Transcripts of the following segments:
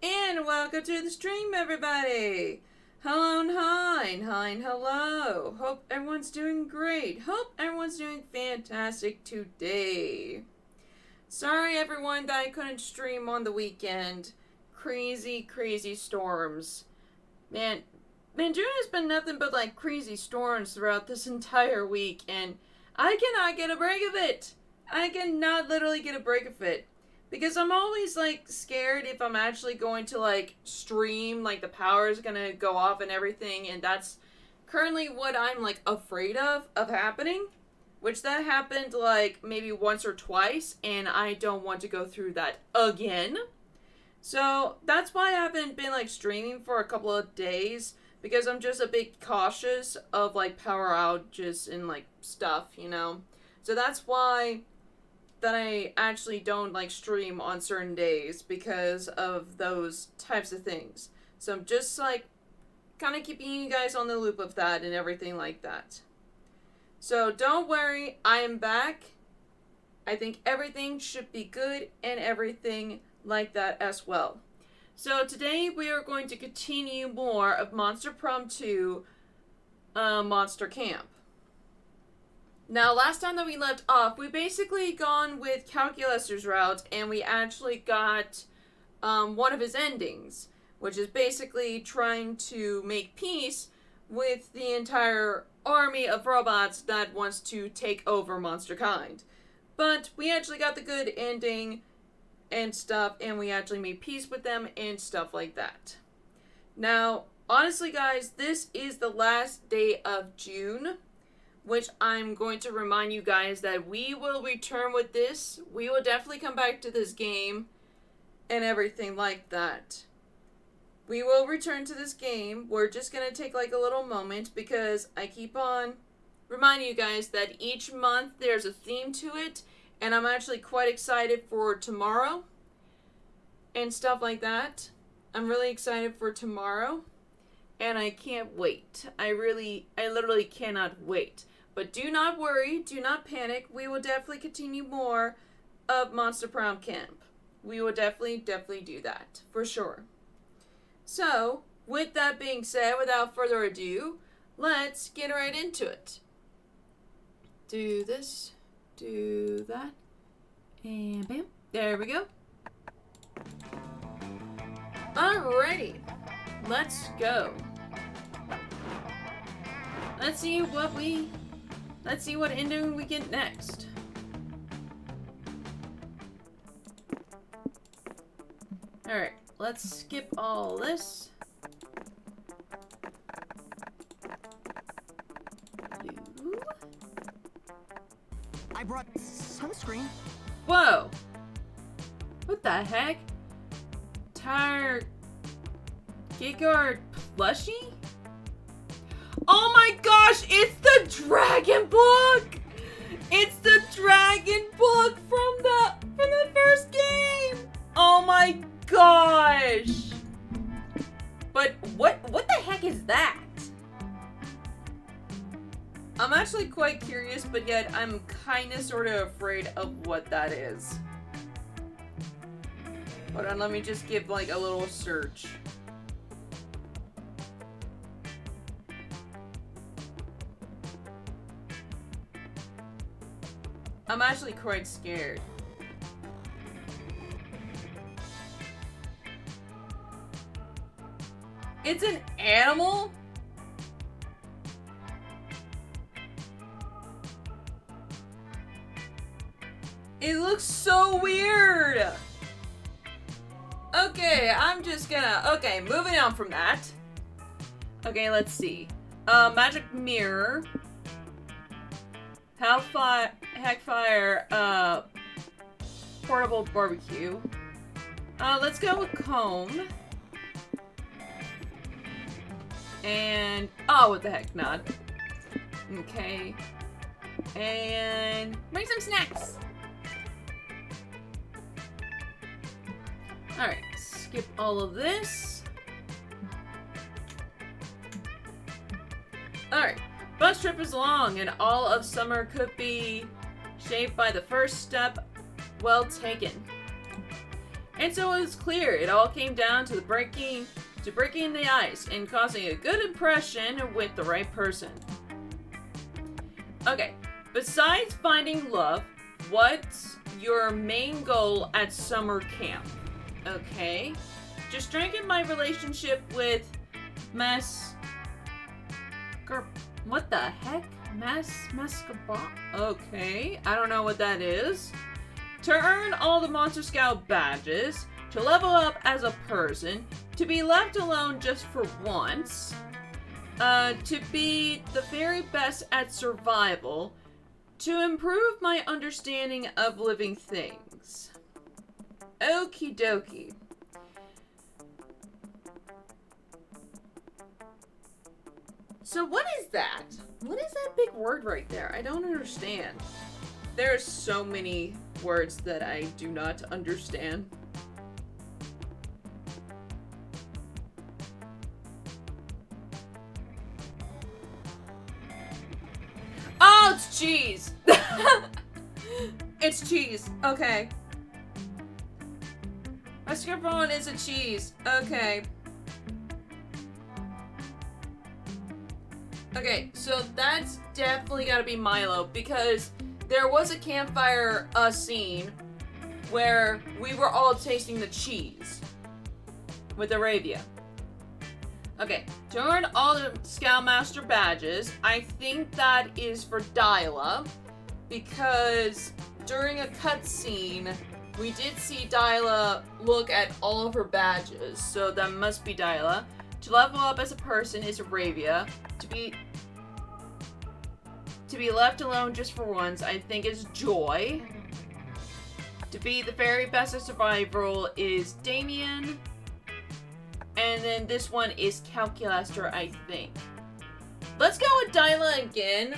And welcome to the stream, everybody! Hello and hi and hello. Hope everyone's doing great. Hope everyone's doing fantastic today. Sorry, everyone, that I couldn't stream on the weekend. Crazy storms. Man, June has been nothing but like crazy storms throughout this entire week, and I cannot get a break of it. I cannot literally get a break of it. Because I'm always, like, scared if I'm actually going to, like, stream, like, the power is gonna go off and everything, and that's currently what I'm, like, afraid of happening. Which that happened, like, maybe once or twice, and I don't want to go through that again. So, that's why I haven't been, like, streaming for a couple of days, because I'm just a bit cautious of, like, power outages and, like, stuff, you know? So that's why that I actually don't like stream on certain days because of those types of things. So I'm just like kind of keeping you guys on the loop of that and everything like that. So don't worry, I am back. I think everything should be good and everything like that as well. So today we are going to continue more of Monster Prom 2 Monster Camp. Now, last time that we left off, we basically gone with Calculus's route, and we actually got one of his endings, which is basically trying to make peace with the entire army of robots that wants to take over Monster Kind. But we actually got the good ending and stuff, and we actually made peace with them and stuff like that. Now, honestly, guys, this is the last day of June, which I'm going to remind you guys that we will return with this. We will definitely come back to this game and everything like that. We will return to this game. We're just going to take like a little moment because I keep on reminding you guys that each month there's a theme to it, and I'm actually quite excited for tomorrow and stuff like that. I'm really excited for tomorrow, and I can't wait. I literally cannot wait. But do not worry, do not panic. We will definitely continue more of Monster Prom Camp. We will definitely do that, for sure. So, with that being said, without further ado, let's get right into it. Do this, do that, and bam, there we go. Alrighty, let's go. Let's see what ending we get next. Alright, let's skip all this. I brought sunscreen. Whoa! What the heck? Tire Gigard plushie? Oh my gosh, it's the Dragon Book! It's the Dragon Book from the first game! Oh my gosh! But what the heck is that? I'm actually quite curious, but yet I'm kinda sorta afraid of what that is. Hold on, let me just give like a little search. I'm actually quite scared. It's an animal? It looks so weird! Okay, I'm just gonna... Okay, moving on from that. Okay, let's see. Magic Mirror. Hackfire, portable barbecue. Let's go with comb. And, oh, what the heck, not. Okay. And bring some snacks. Alright, skip all of this. Alright. Bus trip is long, and all of summer could be shaped by the first step well taken. And so it was clear it all came down to breaking the ice and causing a good impression with the right person. Okay, besides finding love, what's your main goal at summer camp? Okay, just strengthen my relationship with what the heck? Okay, I don't know what that is. To earn all the Monster Scout badges, to level up as a person, to be left alone just for once, to be the very best at survival, to improve my understanding of living things. Okie dokie. So what is that? What is that big word right there? I don't understand. There are so many words that I do not understand. Oh, it's cheese! It's cheese. Okay. Mascarpone is a cheese. Okay. Okay, so that's definitely gotta be Milo, because there was a campfire scene where we were all tasting the cheese with Arabia. Okay, to earn all the Scoutmaster badges, I think that is for Dyla, because during a cutscene, we did see Dyla look at all of her badges, so that must be Dyla. To level up as a person is Arabia. To be left alone just for once, I think is Joy. To be the very best at survival is Damien. And then this one is Calculaster, I think. Let's go with Dyla again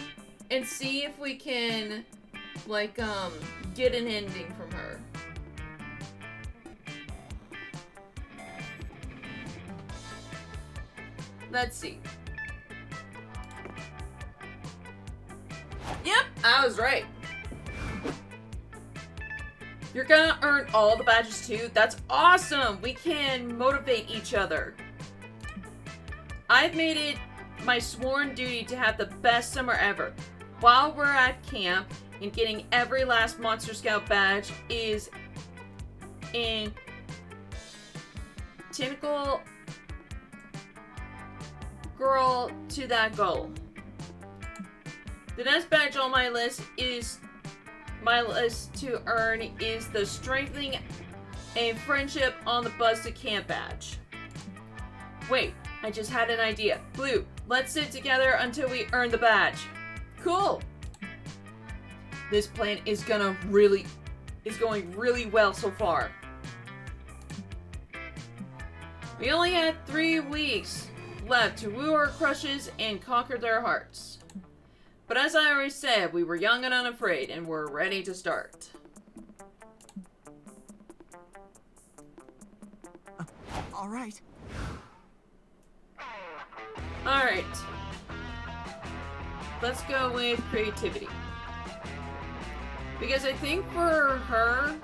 and see if we can, like, get an ending from her. Let's see. Yep, I was right. You're gonna earn all the badges too? That's awesome! We can motivate each other. I've made it my sworn duty to have the best summer ever. While we're at camp and getting every last Monster Scout badge is in Tentacle Girl to that goal. The next badge on my list to earn is the Strengthening a Friendship on the Bus to Camp badge. Wait, I just had an idea. Blue, let's sit together until we earn the badge. Cool. This plan is going really well so far. We only had 3 weeks left to woo our crushes and conquer their hearts. But as I already said, we were young and unafraid, and we're ready to start. All right. Alright. Let's go with creativity. Because I think for her,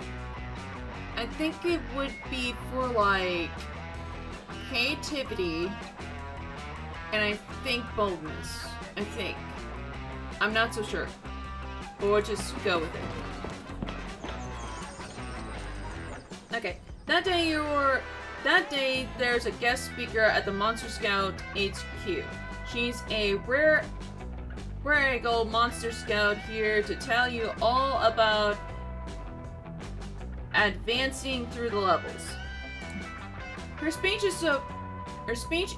I think it would be for, like, creativity, and I think boldness. I think. I'm not so sure. But we'll just go with it. Okay. That day there's a guest speaker at the Monster Scout HQ. She's a rare gold Monster Scout here to tell you all about advancing through the levels. Her speech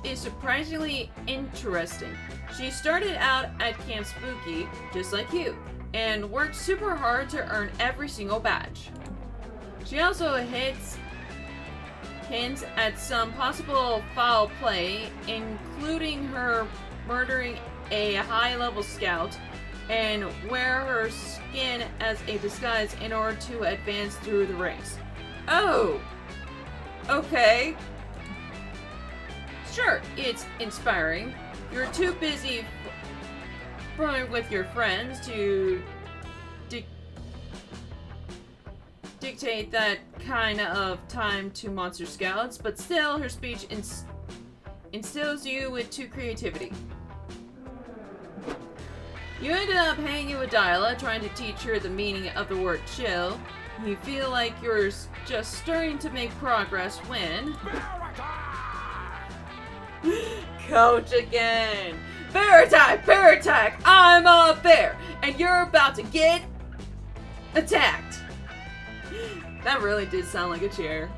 is surprisingly interesting. She started out at Camp Spooky, just like you, and worked super hard to earn every single badge. She also hints at some possible foul play, including her murdering a high-level scout and wear her skin as a disguise in order to advance through the ranks. Oh! Okay. Sure, it's inspiring. You're too busy with your friends to dictate that kind of time to Monster Scouts, but still, her speech instills you with true creativity. You ended up hanging with Dyla, trying to teach her the meaning of the word chill. You feel like you're just starting to make progress when... Coach again! Bear attack! Bear attack! I'm a bear! And you're about to get... attacked! That really did sound like a chair.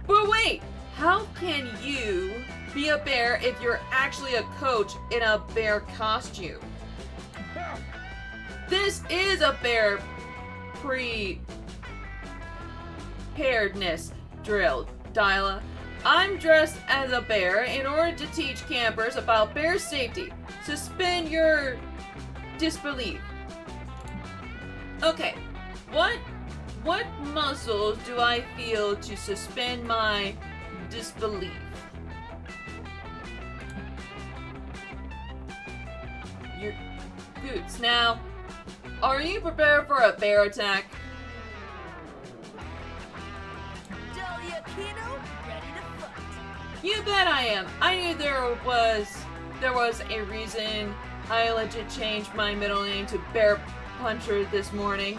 But wait! How can you be a bear if you're actually a coach in a bear costume? This is a bear preparedness drill, Dyla. I'm dressed as a bear in order to teach campers about bear safety. Suspend your disbelief. Okay, what muscles do I feel to suspend my disbelief? Your boots. Now, are you prepared for a bear attack? You bet I am. I knew there was a reason I legit changed my middle name to Bear Puncher this morning.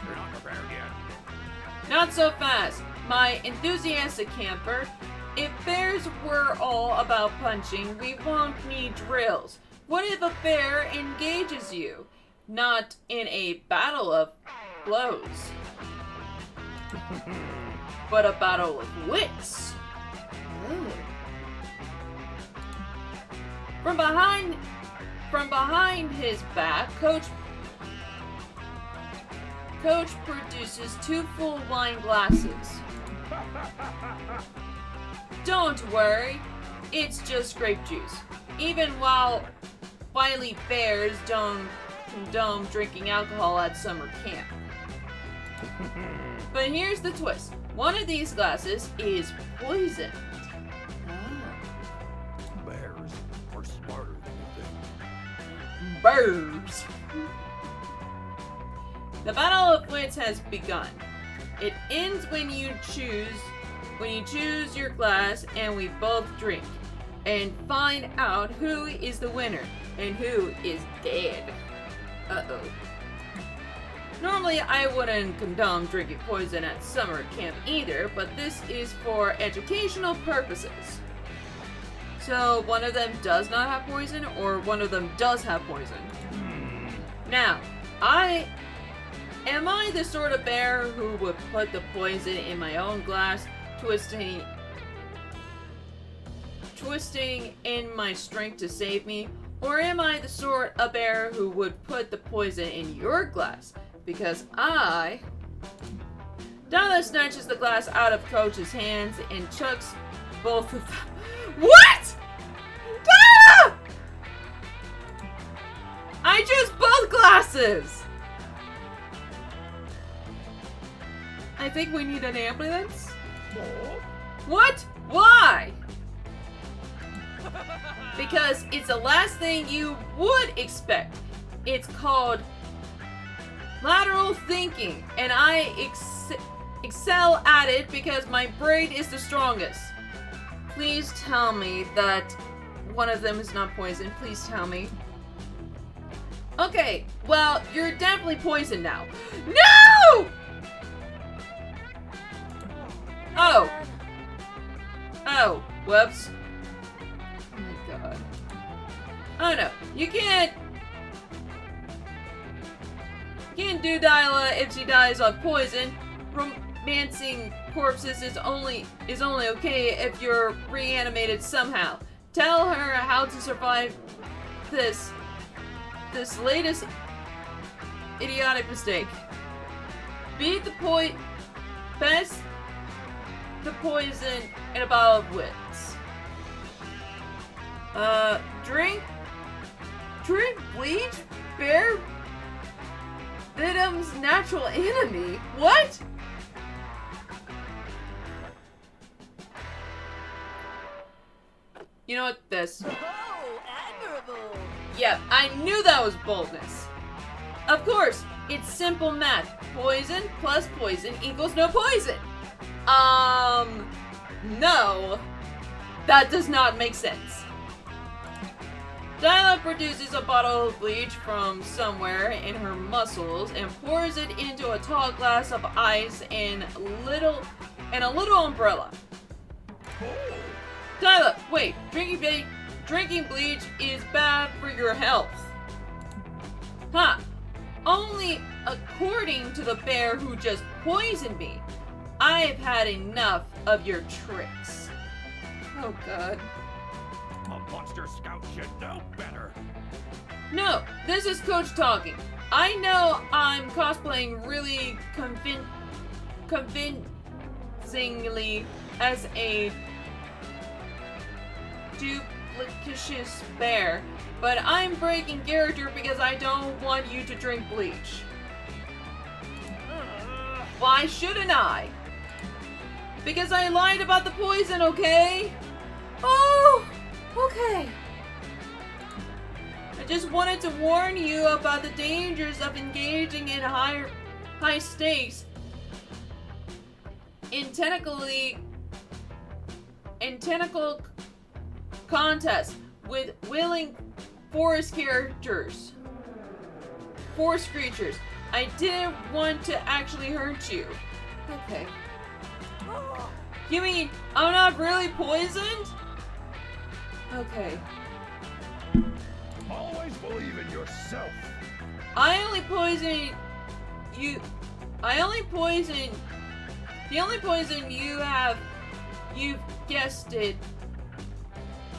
You're not prepared yet. Not so fast, my enthusiastic camper. If bears were all about punching, we won't need drills. What if a bear engages you? Not in a battle of blows, but a battle of wits. Ooh. From behind his back, Coach produces 2 full wine glasses. Don't worry, it's just grape juice. Even while wily bears don't condone drinking alcohol at summer camp. But here's the twist. One of these glasses is poisoned. Bears are smarter than you think. Bears. The battle of wits has begun. It ends when you choose your glass and we both drink and find out who is the winner and who is dead. Uh-oh. Normally I wouldn't condone drinking poison at summer camp either, but this is for educational purposes. So one of them does not have poison, or one of them does have poison. Now, am I the sort of bear who would put the poison in my own glass, twisting in my strength to save me? Or am I the sort of bear who would put the poison in your glass? Because Dyla snatches the glass out of Coach's hands and chucks both of them. What? Dyla! I chose both glasses! I think we need an ambulance. What? Why? Because it's the last thing you would expect. It's called lateral thinking, and I excel at it because my brain is the strongest. Please tell me that one of them is not poisoned. Please tell me. Okay, well, you're definitely poisoned now. No! Oh, whoops. Oh my god. Oh no, you can't do Dyla if she dies of poison. Romancing corpses is only okay if you're reanimated somehow. Tell her how to survive this latest idiotic mistake. Beat the best the poison in a bottle of wits. Drink bleach? Bear Venom's natural enemy? What? You know what? This. Oh, admirable! Yep, I knew that was boldness. Of course, It's simple math. Poison plus poison equals no poison. No. That does not make sense. Dyla produces a bottle of bleach from somewhere in her muscles and pours it into a tall glass of ice and a little umbrella. Dyla, wait, drinking bleach is bad for your health. Huh. Only according to the bear who just poisoned me. I've had enough of your tricks. Oh god. A monster scout should know better. No, this is Coach talking. I know I'm cosplaying really convincingly as a duplicitous bear, but I'm breaking character because I don't want you to drink bleach. Why shouldn't I? Because I lied about the poison, okay? Oh, okay. I just wanted to warn you about the dangers of engaging in high stakes in tentacle contests with willing forest creatures. I didn't want to actually hurt you. Okay. You mean I'm not really poisoned? Okay. Always believe in yourself. I only poison you. The only poison you've guessed it,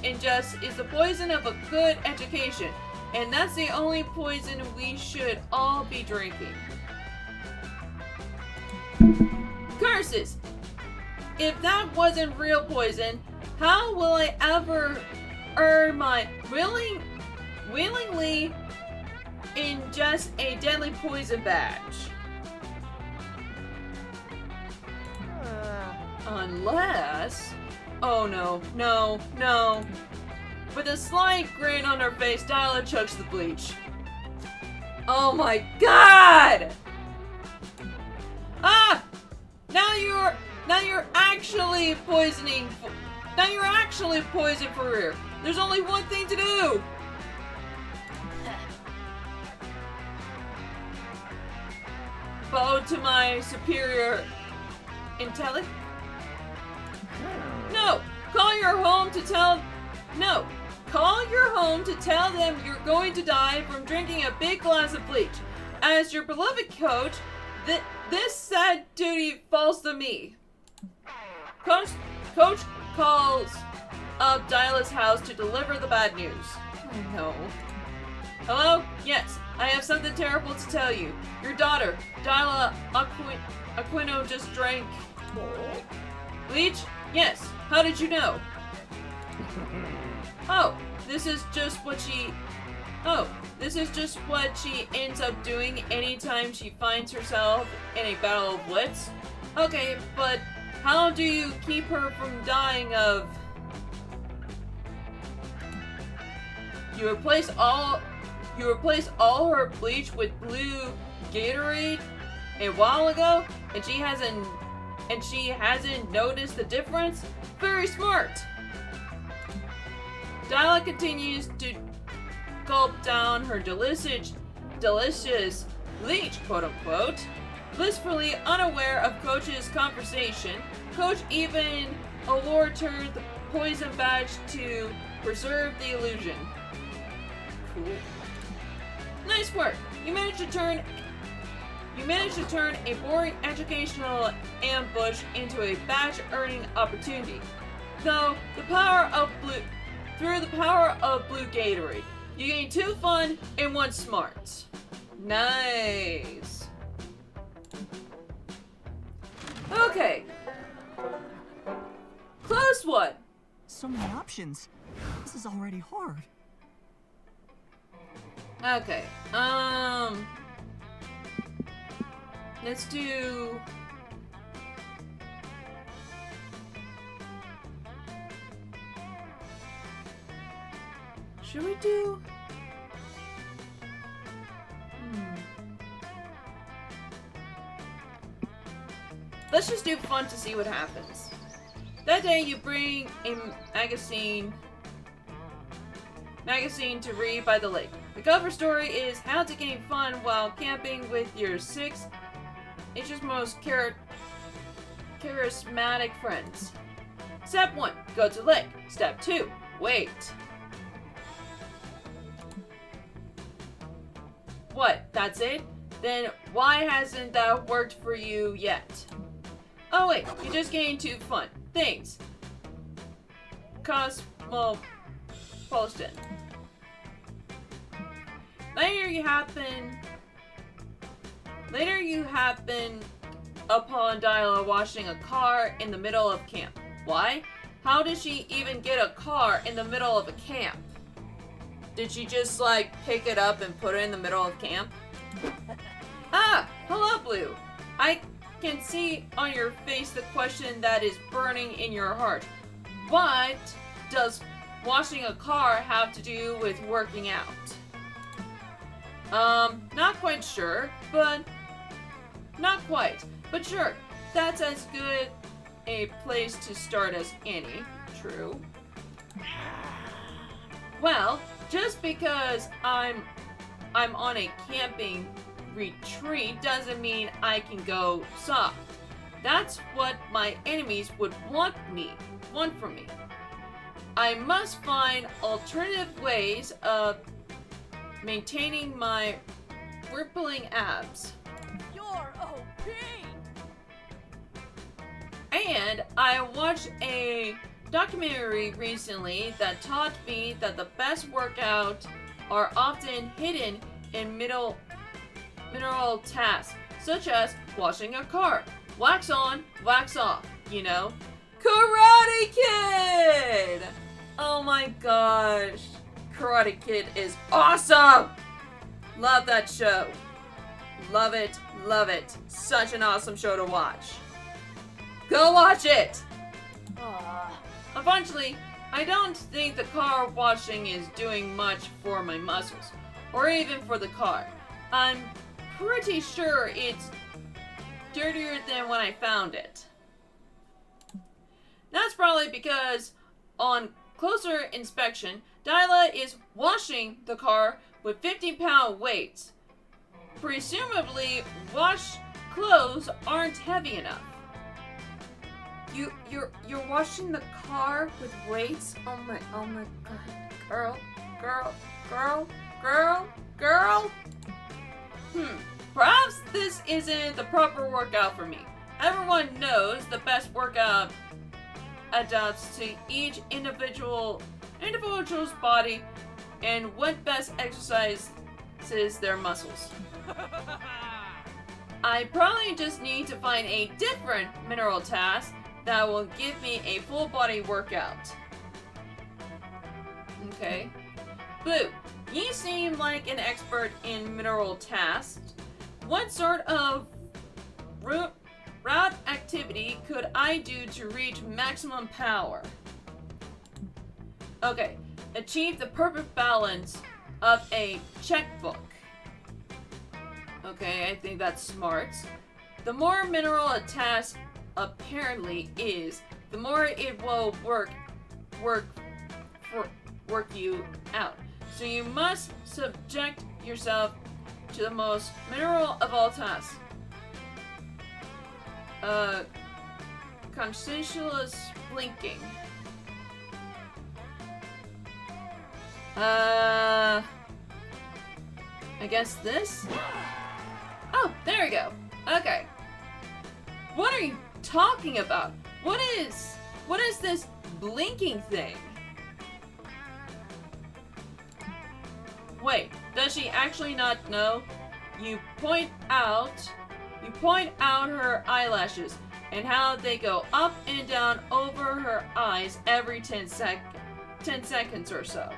is the poison of a good education. And that's the only poison we should all be drinking. Curses! If that wasn't real poison, how will I ever earn my willingly ingest a deadly poison badge? Unless... Oh no. With a slight grin on her face, Dyla chugs the bleach. Oh my god! Ah! Now you're actually poisoning. Now you're actually poisoned for real. There's only one thing to do. Bow to my superior intellect. No! Call your home to tell them you're going to die from drinking a big glass of bleach. As your beloved coach, this sad duty falls to me. Coach calls up Dyla's house to deliver the bad news. Oh no. Hello? Yes, I have something terrible to tell you. Your daughter, Dyla Aquino, just drank bleach? Yes. How did you know? This is just what she ends up doing anytime she finds herself in a battle of wits. Okay, but how do you keep her from dying of... You replace all her bleach with blue Gatorade a while ago, and she hasn't noticed the difference? Very smart! Dyla continues to gulp down her delicious bleach, quote-unquote. Blissfully unaware of Coach's conversation, Coach even awards her the poison badge to preserve the illusion. Cool. Nice work! You managed to turn a boring educational ambush into a badge-earning opportunity. Through the power of blue Gatorade, you gain 2 fun and 1 smart. Nice. Okay. Close one. So many options. This is already hard. Okay. Let's do... Should we do... let's just do fun to see what happens. That day you bring a magazine to read by the lake. The cover story is how to gain fun while camping with your 6 inches most charismatic friends. Step 1, go to lake. Step 2, wait. What, that's it? Then why hasn't that worked for you yet? Oh wait, you just gained 2 fun things. Cosmopolitan. Later you happen upon Dyla washing a car in the middle of camp. Why? How did she even get a car in the middle of a camp? Did she just like pick it up and put it in the middle of camp? Ah, hello Blue. I can see on your face the question that is burning in your heart. What does washing a car have to do with working out? Not quite sure, but not quite. But sure, that's as good a place to start as any. True. Well, just because I'm on a camping retreat doesn't mean I can go soft. That's what my enemies would want from me. I must find alternative ways of maintaining my rippling abs. You're OP! And I watched a documentary recently that taught me that the best workouts are often hidden in mineral tasks, such as washing a car. Wax on, wax off, you know? Karate Kid! Oh my gosh. Karate Kid is awesome! Love that show. Love it, love it. Such an awesome show to watch. Go watch it! Unfortunately, I don't think the car washing is doing much for my muscles, or even for the car. I'm pretty sure it's dirtier than when I found it. That's probably because on closer inspection, Dyla is washing the car with 50-pound weights. Presumably, washed clothes aren't heavy enough. You're washing the car with weights? Oh my god. Girl. Perhaps this isn't the proper workout for me. Everyone knows the best workout adapts to each individual's body and what best exercises their muscles. I probably just need to find a different mineral task that will give me a full body workout. Okay. Blue, you seem like an expert in mineral tasks. What sort of route activity could I do to reach maximum power? Okay, achieve the perfect balance of a checkbook. Okay, I think that's smart. The more mineral a task apparently is, the more it will work you out. So you must subject yourself to the most mineral of all tasks. Conscientious blinking. I guess this? Oh, there we go. Okay. What are you talking about? What is this blinking thing? Wait, does she actually not know? You point out her eyelashes and how they go up and down over her eyes every 10 seconds or so.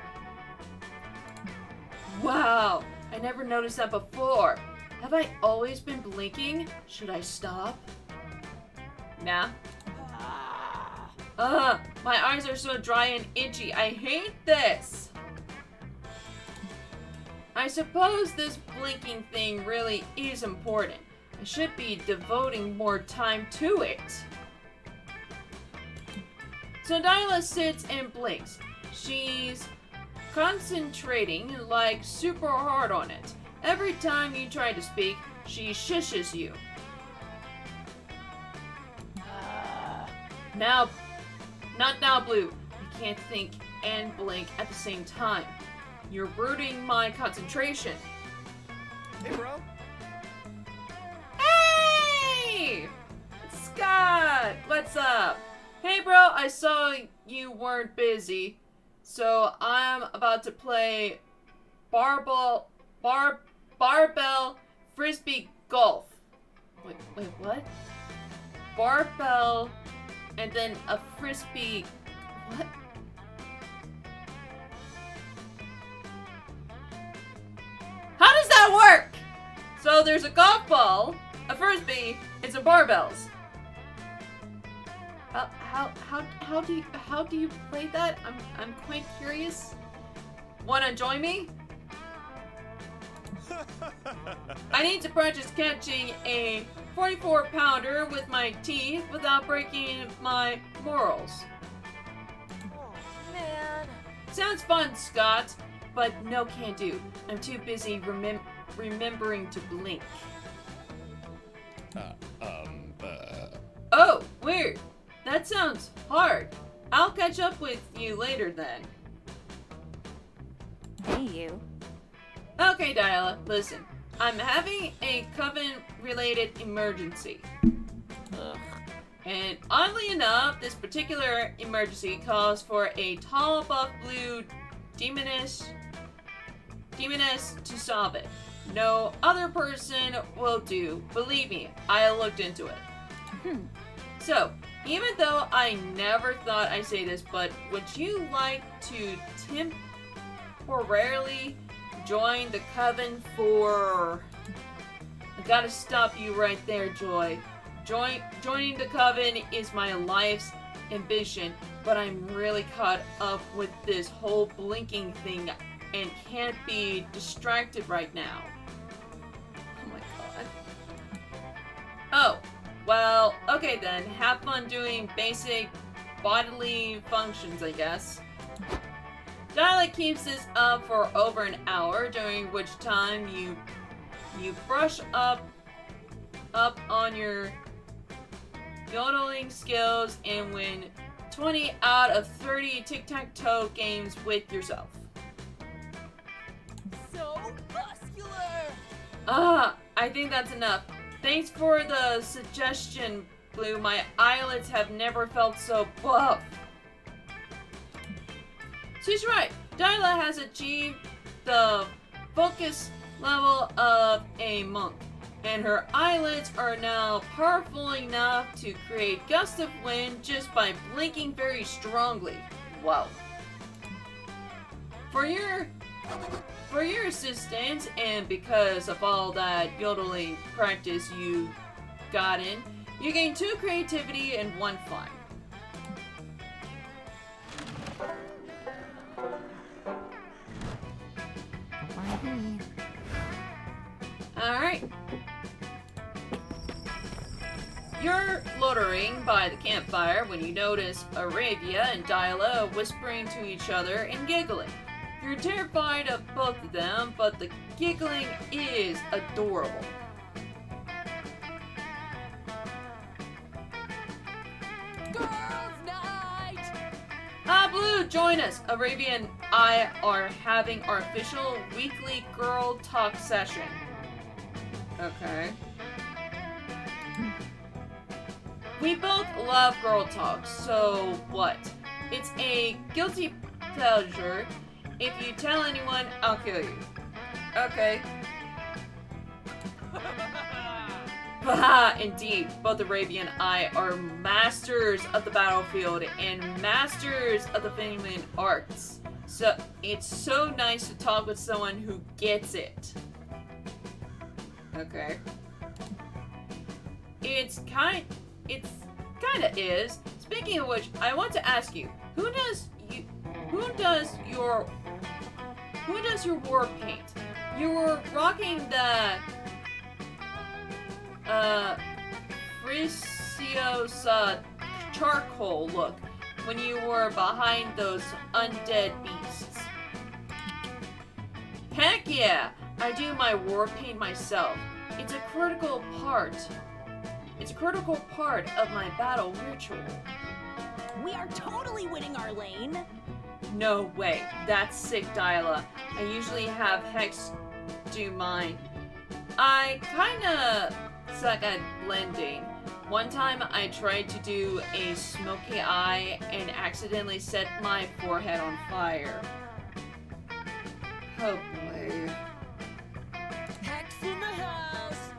Wow, I never noticed that before. Have I always been blinking? Should I stop? Nah. My eyes are so dry and itchy. I hate this. I suppose this blinking thing really is important. I I should be devoting more time to it. So Dyla sits and blinks. She's concentrating like super hard on it. Every time you try to speak, she shushes you. Now, not now, Blue. I can't think and blink at the same time. You're rooting my concentration. Hey, bro. Hey! It's Scott! What's up? Hey, bro, I saw you weren't busy, so I'm about to play barbell frisbee golf. Wait, what? Barbell and then a frisbee. What? How does that work? So there's a golf ball, a frisbee, and some barbells. How do you play that? I'm quite curious. Wanna join me? I need to practice catching a 44-pounder with my teeth without breaking my morals. Oh, man. Sounds fun, Scott, but no can do. I'm too busy remembering to blink. Oh, weird. That sounds hard. I'll catch up with you later then. Hey, you. Okay, Dyla, listen. I'm having a coven-related emergency. Ugh. And oddly enough, this particular emergency calls for a tall, buff, blue demoness to solve it. No other person will do. Believe me, I looked into it. So, even though I never thought I'd say this, but would you like to temporarily join the coven for... I gotta stop you right there, Joy. Joining the coven is my life's ambition, but I'm really caught up with this whole blinking thing and can't be distracted right now. Oh my god. Oh, well, okay then. Have fun doing basic bodily functions, I guess. Dyla keeps this up for over an hour, during which time you brush up on your yodeling skills and win 20 out of 30 tic-tac-toe games with yourself. So muscular. I think that's enough. Thanks for the suggestion, Blue. My eyelids have never felt so buff. She's right. Dyla has achieved the focus level of a monk, and her eyelids are now powerful enough to create gusts of wind just by blinking very strongly. Wow. For your assistance, and because of all that yodeling practice you got in, you gain 2 creativity and 1 fun. Alright. You're loitering by the campfire when you notice Arabia and Dyla whispering to each other and giggling. You're terrified of both of them, but the giggling is adorable. Girls' night. Blue, join us! Arabia and I are having our official weekly girl talk session. Okay. We both love girl talk, so what? It's a guilty pleasure. If you tell anyone, I'll kill you. Okay. Haha, indeed. Both Arabia and I are masters of the battlefield and masters of the feminine arts. So it's so nice to talk with someone who gets it. Okay. It's kinda is. Speaking of which, I want to ask you, who does your war paint? You were rocking Friciosa charcoal look when you were behind those undead beasts. Heck yeah! I do my war paint myself. It's a critical part. It's a critical part of my battle ritual. We are totally winning our lane. No way. That's sick, Dyla. I usually have Hex do mine. I kinda suck at blending. One time I tried to do a smoky eye and accidentally set my forehead on fire. Oh boy. Hex in the house.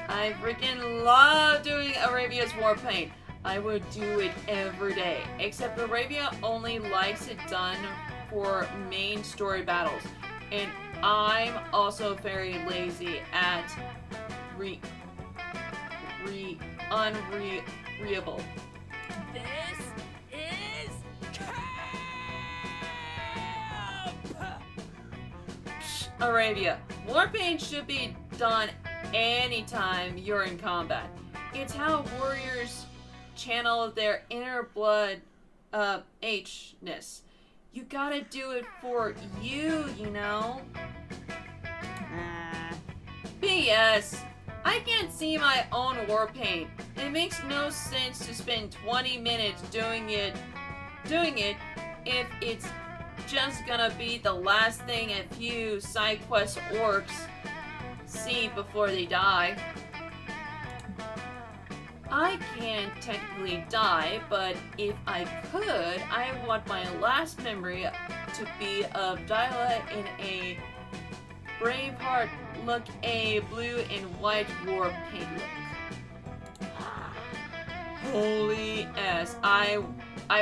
I freaking love doing Arabia's war paint. I would do it every day, except Arabia only likes it done for main story battles, and I'm also very lazy at unreadable. This is camp. Arabia, war paint should be done anytime you're in combat. It's how warriors channel their inner blood H-ness. You gotta do it for you, you know? BS! I can't see my own war paint. It makes no sense to spend 20 minutes doing it if it's just gonna be the last thing a few side quest orcs see before they die. I can't technically die, but if I could, I want my last memory to be of Dyla in a Braveheart look, a blue and white war paint look. Holy S, I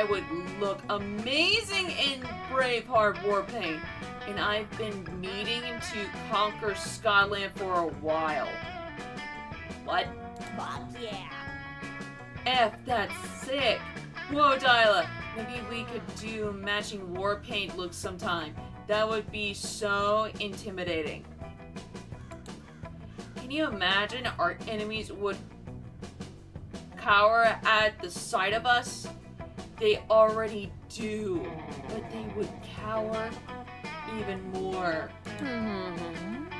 would look amazing in Braveheart war paint, and I've been needing to conquer Scotland for a while. What? Fuck yeah. F, that's sick. Whoa, Dyla, maybe we could do matching war paint looks sometime. That would be so intimidating. Can you imagine our enemies would cower at the sight of us? They already do, but they would cower even more.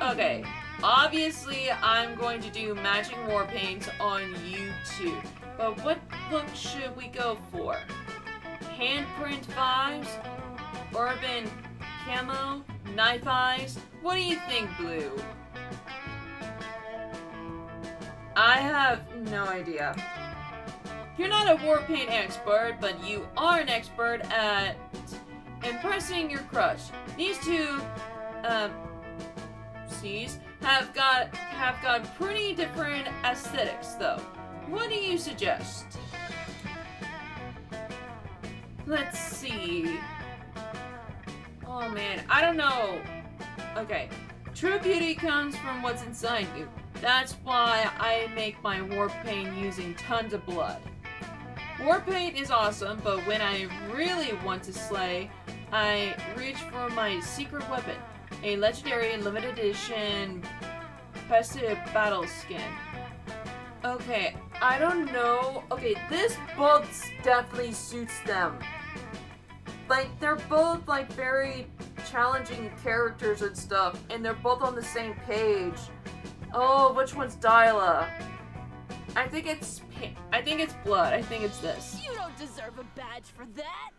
Okay, obviously I'm going to do matching war paints on YouTube, but what look should we go for? Handprint vibes? Urban camo? Knife eyes? What do you think, Blue? I have no idea. You're not a war paint expert, but you are an expert at impressing your crush. These two, C's have got pretty different aesthetics, though. What do you suggest? Let's see. Oh man, I don't know. Okay, true beauty comes from what's inside you. That's why I make my war paint using tons of blood. War paint is awesome, but when I really want to slay, I reach for my secret weapon, a legendary limited edition festive battle skin. Okay, I don't know. Okay, this both definitely suits them. Like, they're both like very challenging characters and stuff, and they're both on the same page. Oh, which one's Dyla? I think it's blood. I think it's this. You don't deserve a badge for that.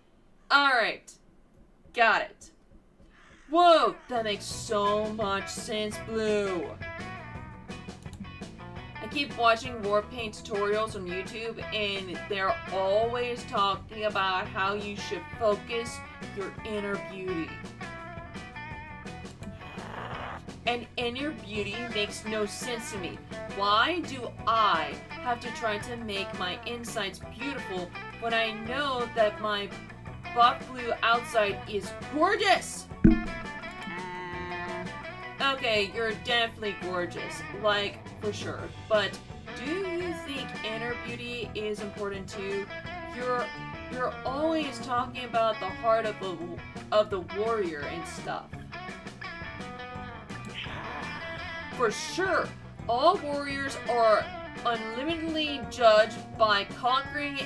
Alright. Got it. Whoa, that makes so much sense, Blue. I keep watching war paint tutorials on YouTube, and they're always talking about how you should focus your inner beauty. And inner beauty makes no sense to me. Why do I have to try to make my insides beautiful when I know that my buff blue outside is gorgeous? Okay, you're definitely gorgeous, like, for sure. But do you think inner beauty is important too? You're always talking about the heart of the warrior and stuff. For sure, all warriors are unlimitedly judged by conquering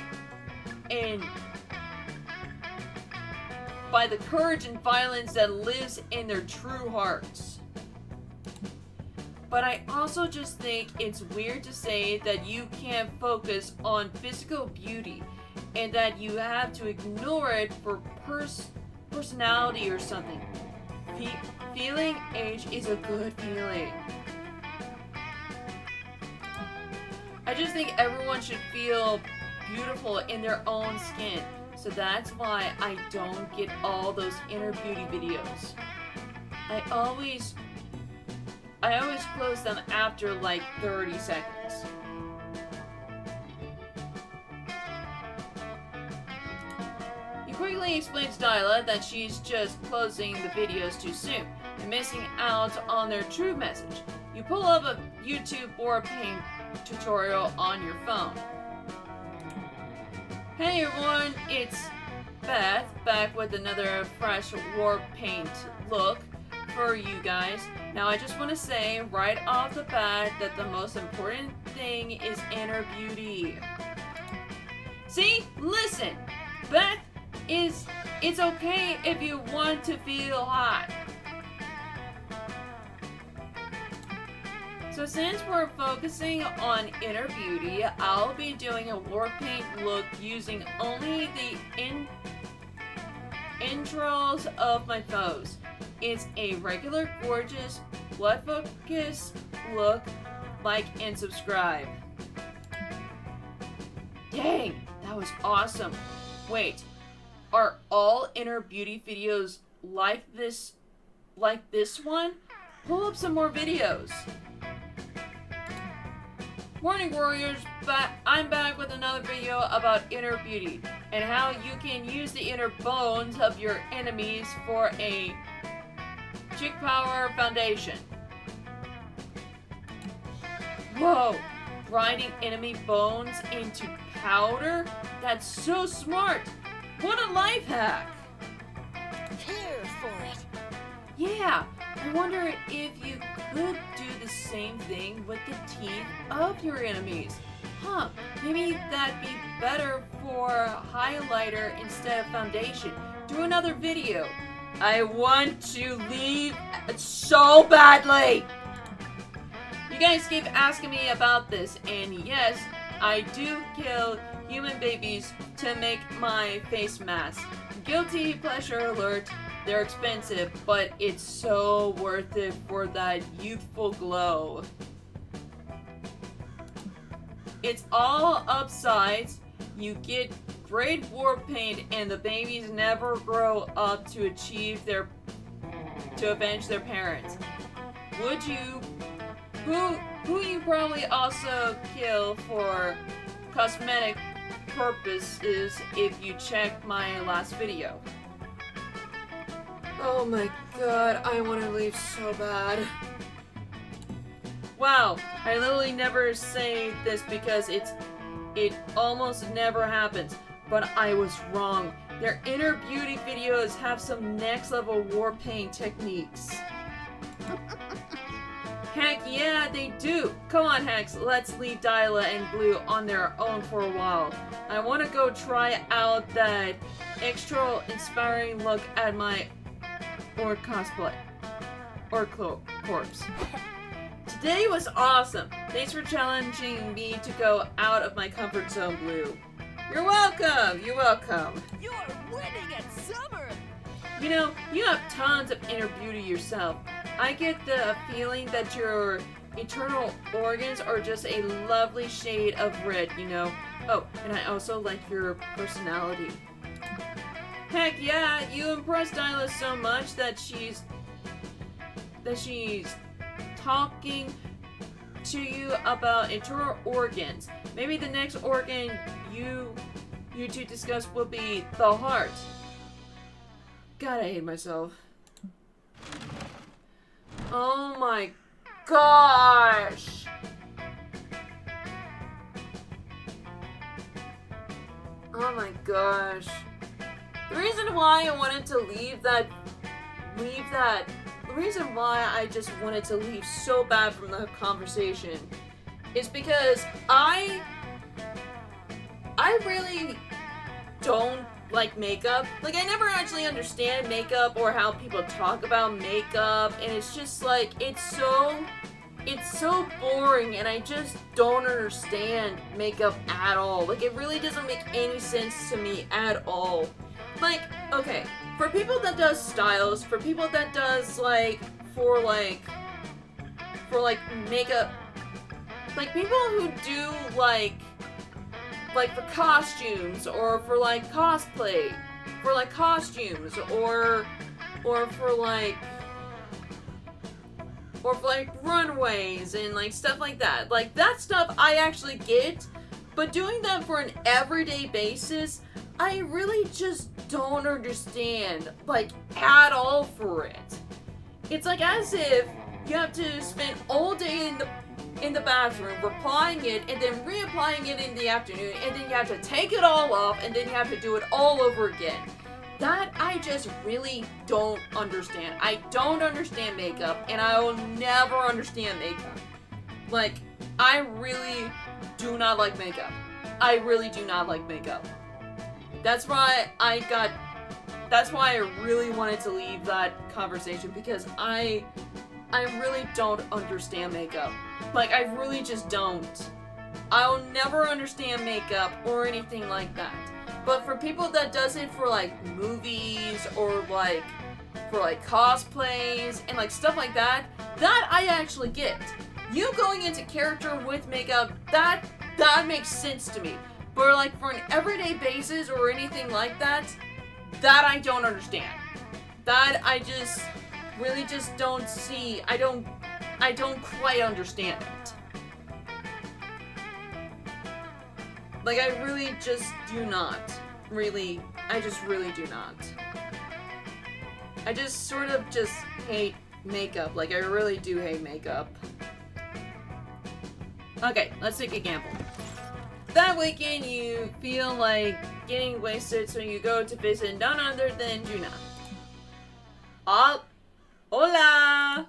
and by the courage and violence that lives in their true hearts. But I also just think it's weird to say that you can't focus on physical beauty and that you have to ignore it for personality or something. Feeling age is a good feeling. I just think everyone should feel beautiful in their own skin. So that's why I don't get all those inner beauty videos. I always close them after like 30 seconds. He quickly explains to Dyla that she's just closing the videos too soon and missing out on their true message. You pull up a YouTube war paint tutorial on your phone. Hey everyone, it's Beth, back with another fresh war paint look for you guys. Now I just want to say right off the bat that the most important thing is inner beauty. See? Listen! Beth it's okay if you want to feel hot. So since we're focusing on inner beauty, I'll be doing a war paint look using only the intros of my foes. It's a regular, gorgeous, blood-focused look. Like and subscribe. Dang, that was awesome. Wait, are all inner beauty videos like this one? Pull up some more videos. Morning Warriors, I'm back with another video about inner beauty and how you can use the inner bones of your enemies for a chick power foundation. Whoa, grinding enemy bones into powder? That's so smart! What a life hack! Here for it. Yeah, I wonder if you could do the same thing with the teeth of your enemies. Huh, maybe that'd be better for highlighter instead of foundation. Do another video. I want to leave so badly! You guys keep asking me about this, and yes, I do kill human babies to make my face mask. Guilty pleasure alert. They're expensive, but it's so worth it for that youthful glow. It's all upsides. You get great war paint, and the babies never grow up to avenge their parents. Would you? Who you probably also kill for cosmetic purposes if you check my last video. Oh my god, I want to leave so bad. Wow, I literally never say this because it almost never happens, but I was wrong. Their inner beauty videos have some next level war paint techniques. Heck yeah, they do! Come on, Hex, let's leave Dyla and Blue on their own for a while. I want to go try out that extra inspiring look at my cosplay. Or corpse. Today was awesome! Thanks for challenging me to go out of my comfort zone, Blue. You're welcome! You're welcome. You are winning at summer. You know, you have tons of inner beauty yourself. I get the feeling that your internal organs are just a lovely shade of red, you know? Oh, and I also like your personality. Heck yeah, you impress Dyla so much that she's talking to you about internal organs. Maybe the next organ you two discuss will be the heart. God, I hate myself. Oh my gosh! Oh my gosh. The reason why I wanted to leave that reason why I just wanted to leave so bad from the conversation is because I really don't like makeup. Like, I never actually understand makeup or how people talk about makeup, and it's just like, it's so boring, and I just don't understand makeup at all. Like, it really doesn't make any sense to me at all. Like, okay, for people that does styles, for people that does, like, for makeup, like, people who do, like, for costumes, or for, like, cosplay, for, like, costumes, or for, like, runways, and, like, stuff like that. Like, that stuff I actually get, but doing that for an everyday basis, I really just don't understand, like, at all for it. It's like as if you have to spend all day in the bathroom applying it and then reapplying it in the afternoon, and then you have to take it all off and then you have to do it all over again. That I just really don't understand. I don't understand makeup, and I will never understand makeup. Like, I really do not like makeup. I really do not like makeup. That's why I really wanted to leave that conversation, because I really don't understand makeup. Like, I really just don't. I'll never understand makeup or anything like that. But for people that does it for, like, movies, or, like, for, like, cosplays, and, like, stuff like that, that I actually get. You going into character with makeup, that makes sense to me. But, like, for an everyday basis or anything like that, that I don't understand. That I just really just don't see. I don't quite understand it. Like, I really just do not. Really, I just really do not. I just sort of just hate makeup. Like, I really do hate makeup. Okay, let's take a gamble. That weekend you feel like getting wasted, so you go to visit none other than Juna. Hola!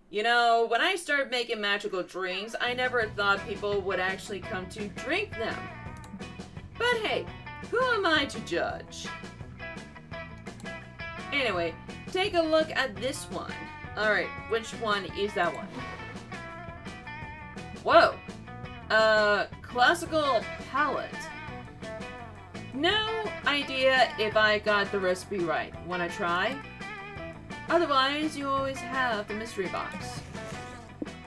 You know, when I started making magical drinks, I never thought people would actually come to drink them. But hey, who am I to judge? Anyway, take a look at this one. Alright, which one is that one? Whoa! Classical palette. No idea if I got the recipe right. Wanna try? Otherwise, you always have the mystery box.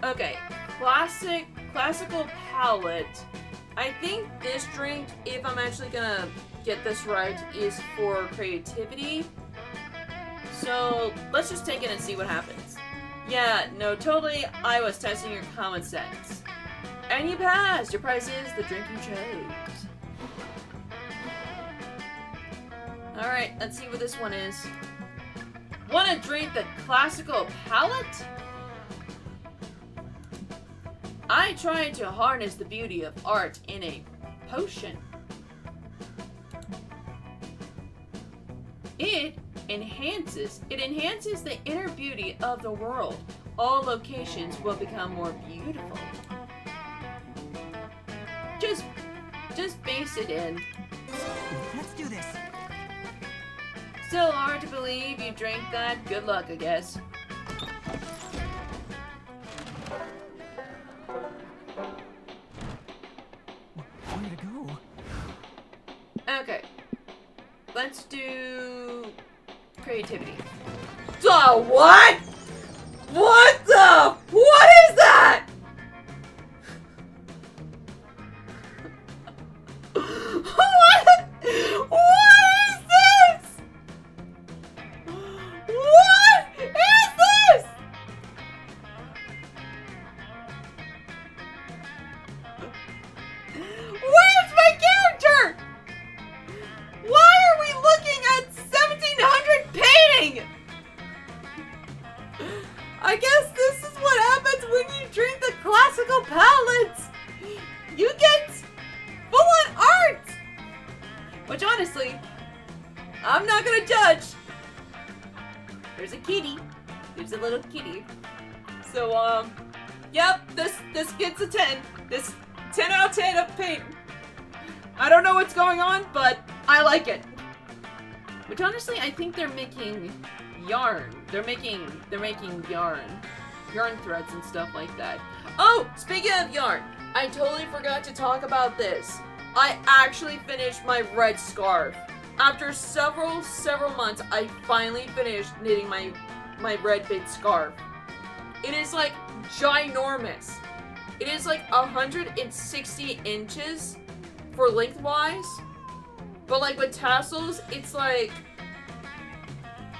Okay, classical palette. I think this drink, if I'm actually gonna get this right, is for creativity. So, let's just take it and see what happens. Yeah, no, totally, I was testing your common sense. And you passed! Your prize is the drink you chose. Alright, let's see what this one is. Wanna drink the classical palette? I tried to harness the beauty of art in a potion. It enhances the inner beauty of the world. All locations will become more beautiful. Just base it in. Let's do this. Still hard to believe you drank that. Good luck, I guess. Where to go? Okay. Let's do creativity. The what? What the? What is that? What? What is this? What is this? Where's my character? Why are we looking at 1700 painting? I guess this is what happens when you drink the classical palettes. You get full-on art. Which honestly, I'm not gonna judge. There's a kitty. He's a little kitty. So, yep, this gets a 10. This 10 out of 10 of paint. I don't know what's going on, but I like it. Which honestly, I think they're making yarn. They're making yarn threads and stuff like that. Oh, speaking of yarn, I totally forgot to talk about this. I actually finished my red scarf. After several months, I finally finished knitting my red big scarf. It is like ginormous. It is like 160 inches for lengthwise, but like with tassels, it's like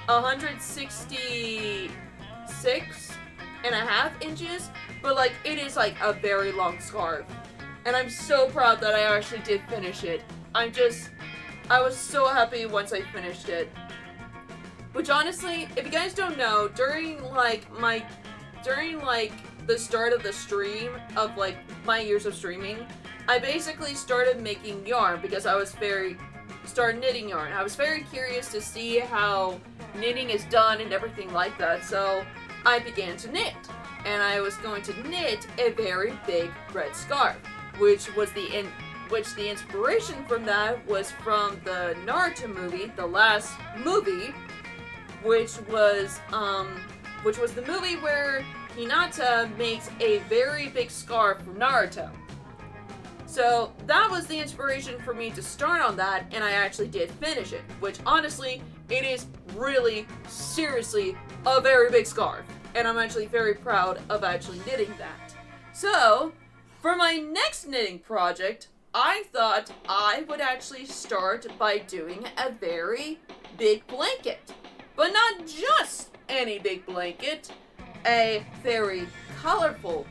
166.5 inches, but like it is like a very long scarf. And I'm so proud that I actually did finish it. I was so happy once I finished it. Which honestly, if you guys don't know, during the start of the stream of like my years of streaming, I basically started making yarn because started knitting yarn. I was very curious to see how knitting is done and everything like that, so I began to knit. And I was going to knit a very big red scarf, which the inspiration from that was from the Naruto movie, the last movie, which was the movie where Hinata makes a very big scarf from Naruto. So that was the inspiration for me to start on that, and I actually did finish it, which honestly, it is really, seriously, a very big scarf. And I'm actually very proud of actually knitting that. So, for my next knitting project, I thought I would actually start by doing a very big blanket. But not just any big blanket, a very colorful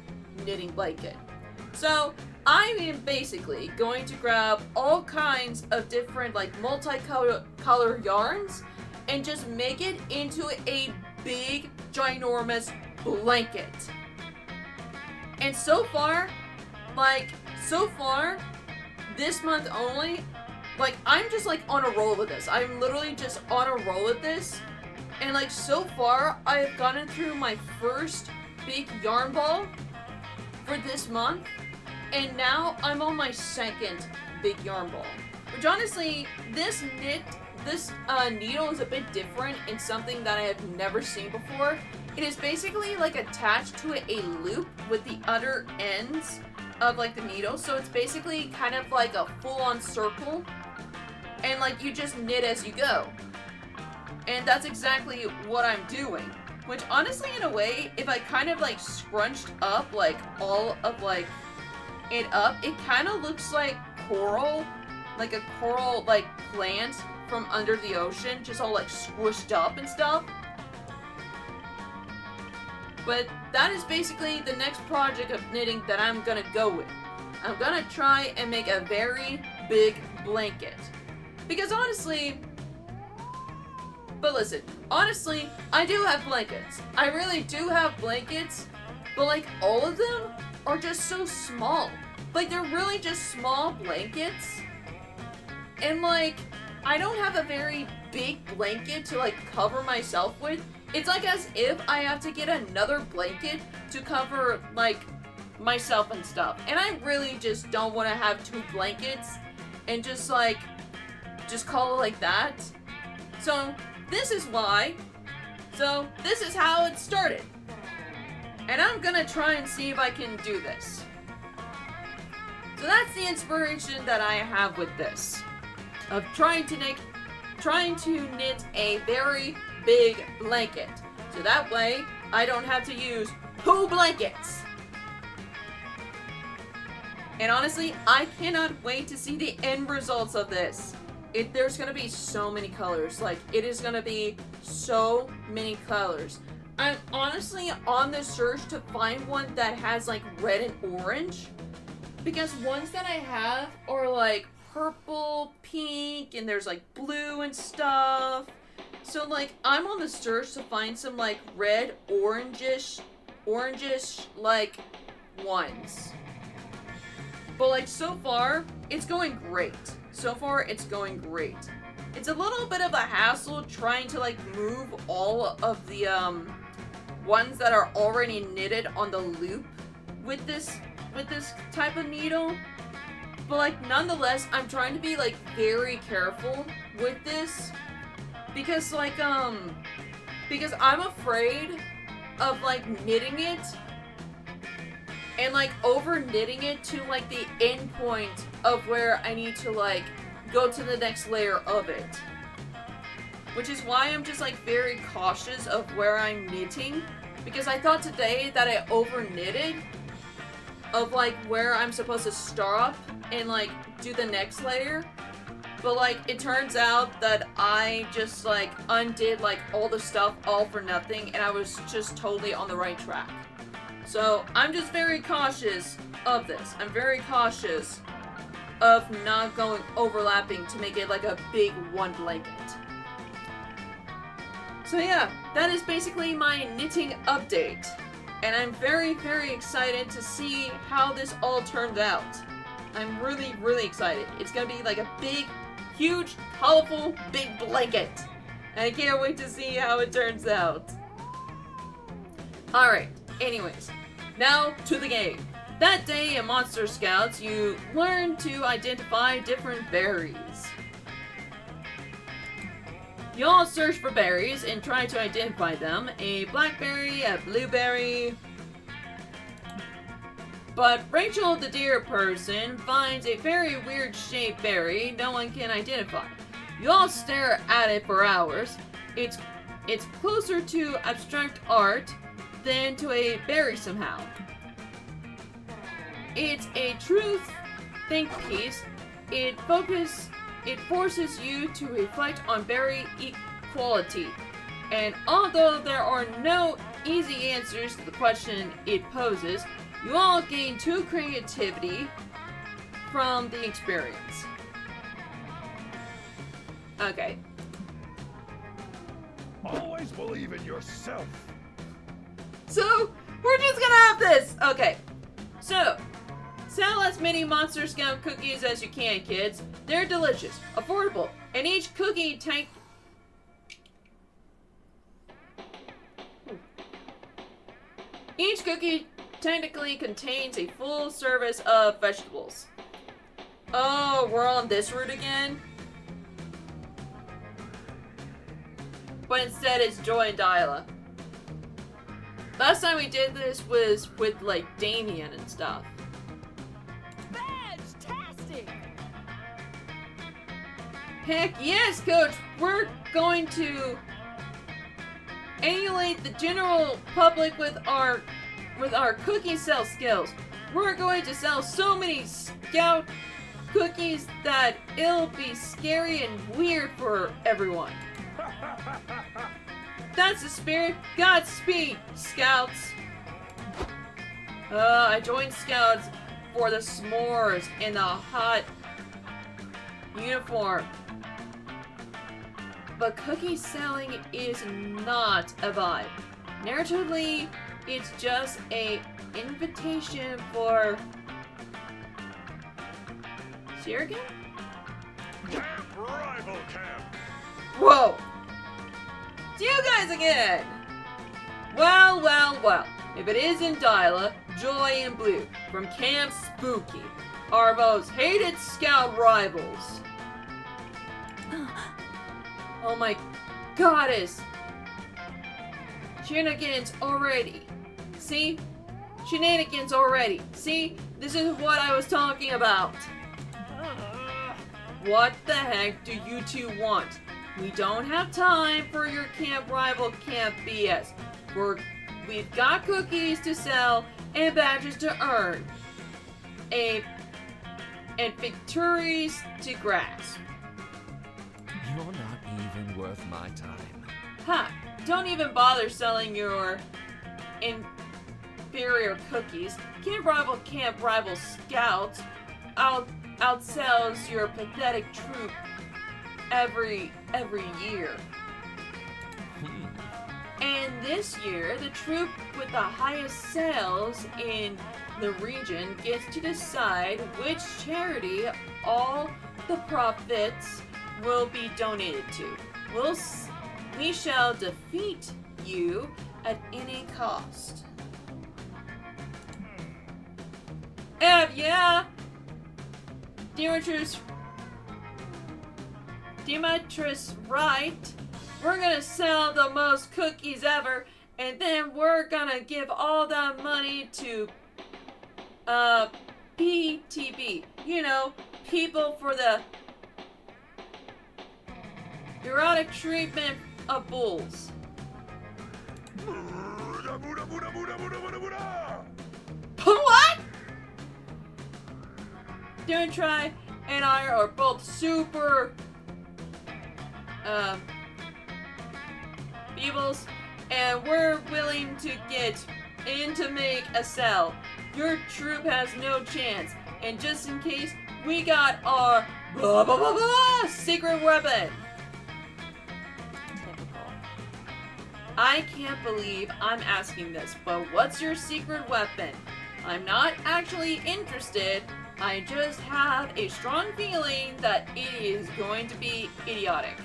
knitting blanket. So, I am basically going to grab all kinds of different like multicolored yarns and just make it into a big, ginormous blanket. And so far, this month only, like, I'm just like on a roll with this. I'm literally just on a roll with this. And like so far, I have gotten through my first big yarn ball for this month. And now I'm on my second big yarn ball. Which honestly, this needle is a bit different and something that I have never seen before. It is basically like attached to a loop with the other ends of like the needle. So it's basically kind of like a full-on circle. And like you just knit as you go. And that's exactly what I'm doing. Which honestly, in a way, if I kind of like scrunched up like all of like it up, it kind of looks like coral, like a coral like plant from under the ocean, just all like squished up and stuff. But that is basically the next project of knitting that I'm gonna go with. I'm gonna try and make a very big blanket. Because honestly, honestly, I do have blankets. I really do have blankets, but like all of them are just so small. Like they're really just small blankets. And like, I don't have a very big blanket to like cover myself with. It's like as if I have to get another blanket to cover like myself and stuff. And I really just don't want to have two blankets and just call it like that. So this is why. So this is how it started. And I'm gonna try and see if I can do this. So that's the inspiration that I have with this. Of trying to knit a very big blanket. So that way, I don't have to use two blankets. And honestly, I cannot wait to see the end results of this. There's gonna be so many colors. Like, it is gonna be so many colors. I'm honestly on the search to find one that has like red and orange. Because ones that I have are like purple, pink, and there's like blue and stuff. So like I'm on the search to find some like red, orangish like ones. But like so far, it's going great. So far, it's going great. It's a little bit of a hassle trying to like move all of the ones that are already knitted on the loop with this type of needle. But like nonetheless, I'm trying to be like very careful with this because like because I'm afraid of like knitting it and like over knitting it to like the end point of where I need to like go to the next layer of it. Which is why I'm just like very cautious of where I'm knitting, because I thought today that I over knitted of like where I'm supposed to stop and like do the next layer. But like it turns out that I just like undid like all the stuff all for nothing and I was just totally on the right track. So I'm just very cautious of this. I'm very cautious of not going overlapping to make it like a big one blanket. So yeah, that is basically my knitting update. And I'm very, very excited to see how this all turned out. I'm really, really excited. It's gonna be like a big, huge, colorful, big blanket. And I can't wait to see how it turns out. Alright, anyways. Now to the game. That day in Monster Scouts, you learn to identify different berries. You all search for berries and try to identify them. A blackberry, a blueberry. But Rachel, the deer person, finds a very weird shaped berry no one can identify. You all stare at it for hours. It's closer to abstract art than to a berry somehow. It's a true think piece. It forces you to reflect on berry equality. And although there are no easy answers to the question it poses, you all gain 2 creativity from the experience. Okay. Always believe in yourself. So, we're just gonna have this! Okay. So, sell as many Monster Scout cookies as you can, kids. They're delicious, affordable, and each cookie technically contains a full service of vegetables. Oh, we're on this route again? But instead it's Joy and Dyla. Last time we did this was with, like, Damien and stuff. Fantastic! Heck yes, Coach! We're going to emulate the general public with our cookie sell skills. We're going to sell so many Scout cookies that it'll be scary and weird for everyone. That's the spirit. Godspeed, Scouts. I joined Scouts for the s'mores in the hot uniform. But cookie selling is not a vibe. Narratively, it's just a invitation for... See her again? Camp Rival Camp. Whoa! It's you guys again! Well, well, well. If it isn't Dyla, Joy, and Blue from Camp Spooky, our most hated Scout rivals. Oh my goddess! Shenanigans already. See? Shenanigans already. See? This is what I was talking about. What the heck do you two want? We don't have time for your camp rival camp BS. We've got cookies to sell and badges to earn. And victories to grasp. You're not even worth my time. Ha! Don't even bother selling your inferior cookies. Camp Rival Scouts outsells your pathetic troop every year. And this year, the troop with the highest sales in the region gets to decide which charity all the profits will be donated to. We shall defeat you at any cost. Yeah. Demetrius right. We're gonna sell the most cookies ever, and then we're gonna give all that money to PTB. You know, people for the erotic treatment of bulls. What? Dimitri and I are both super Beebles, and we're willing to get in to make a sell. Your troop has no chance, and just in case, we got our blah blah blah blah secret weapon. Typical. I can't believe I'm asking this, but what's your secret weapon? I'm not actually interested. I just have a strong feeling that it is going to be idiotic.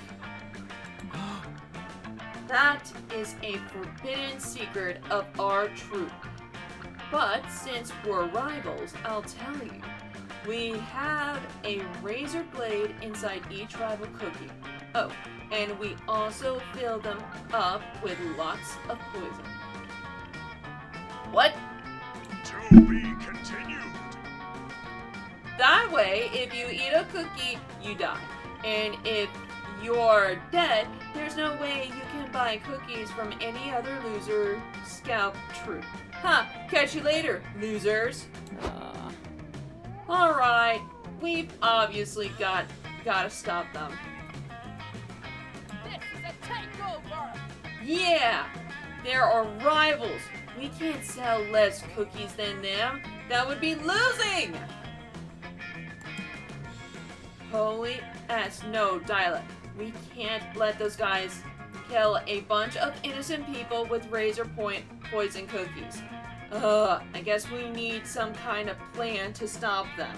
That is a forbidden secret of our troop. But since we're rivals, I'll tell you. We have a razor blade inside each rival cookie. Oh, and we also fill them up with lots of poison. What? To be continued. That way, if you eat a cookie, you die. And if you're dead, there's no way you can buy cookies from any other loser scout troop. Huh, catch you later, losers. Alright, we've obviously gotta stop them. This is a takeover! Yeah, there are rivals. We can't sell less cookies than them. That would be losing! Holy ass, no, Dialect. We can't let those guys kill a bunch of innocent people with razor point poison cookies. I guess we need some kind of plan to stop them.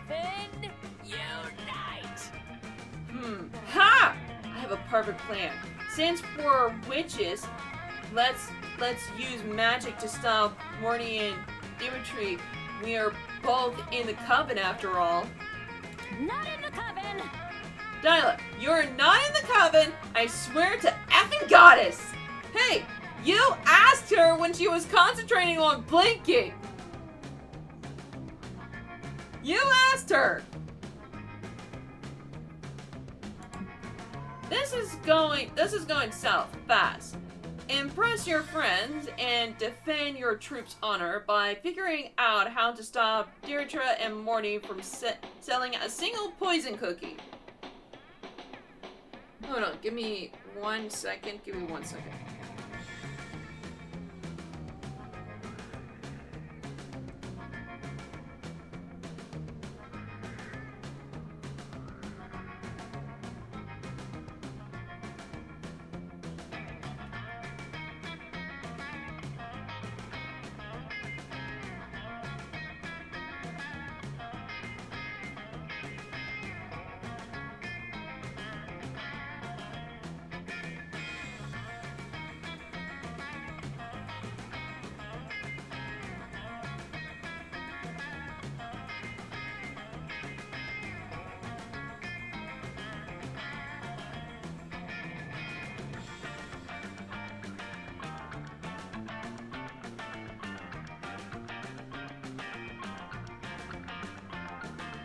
Coven, unite! Ha! I have a perfect plan. Since we're witches, let's use magic to stop Morty and Dimitri. We are both in the coven after all. Not in the coven! Dyla, you're not in the coven, I swear to effing goddess! Hey, you asked her when she was concentrating on blinking! You asked her! This is going south fast. Impress your friends and defend your troops' honor by figuring out how to stop Deirdre and Morty from selling a single poison cookie. Hold on, give me 1 second.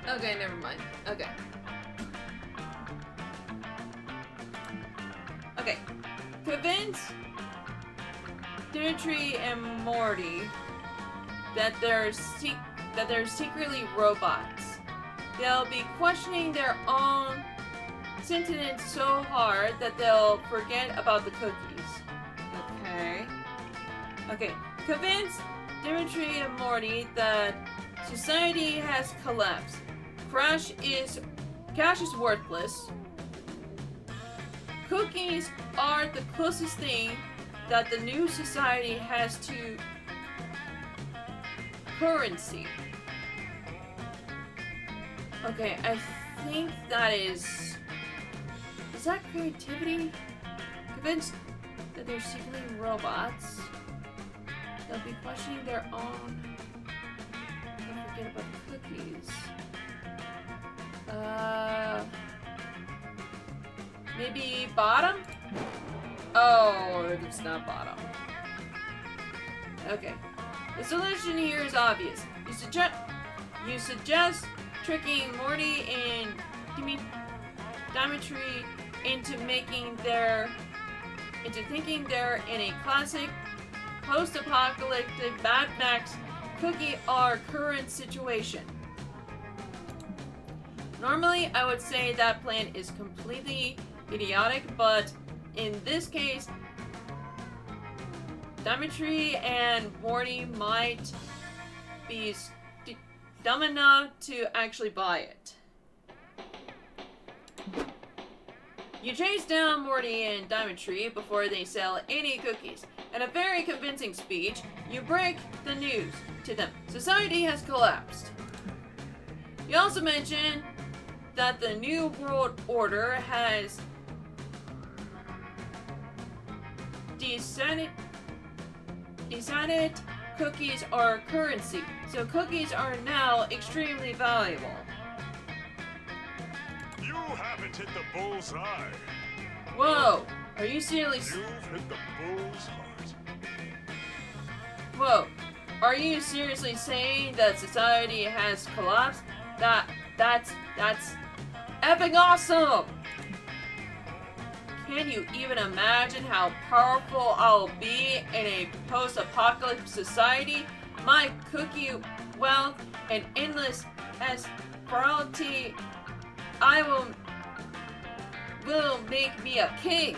Okay, never mind. Okay. Okay. Convince Dimitri and Morty that they're secretly robots. They'll be questioning their own sentience so hard that they'll forget about the cookies. Okay. Okay. Convince Dimitri and Morty that society has collapsed. Cash is worthless. Cookies are the closest thing that the new society has to currency. Okay, I think that is that creativity? Convince that they're secretly robots. They'll be questioning their own. Don't forget about the cookies. Maybe bottom? Oh, it's not bottom. Okay. The solution here is obvious. You suggest tricking Morty and Dimitri into thinking they're in a classic post-apocalyptic Mad Max cookie our current situation. Normally, I would say that plan is completely idiotic, but in this case, Dimitri and Morty might be dumb enough to actually buy it. You chase down Morty and Dimitri before they sell any cookies. In a very convincing speech, you break the news to them. Society has collapsed. You also mention that the New World Order has decided cookies are currency, so cookies are now extremely valuable. You haven't hit the bullseye. Whoa, are you seriously? You've hit the bull's heart. Whoa, are you seriously saying that society has collapsed? That's effing awesome! Can you even imagine how powerful I'll be in a post-apocalypse society? My cookie wealth and endless prosperity will make me a king.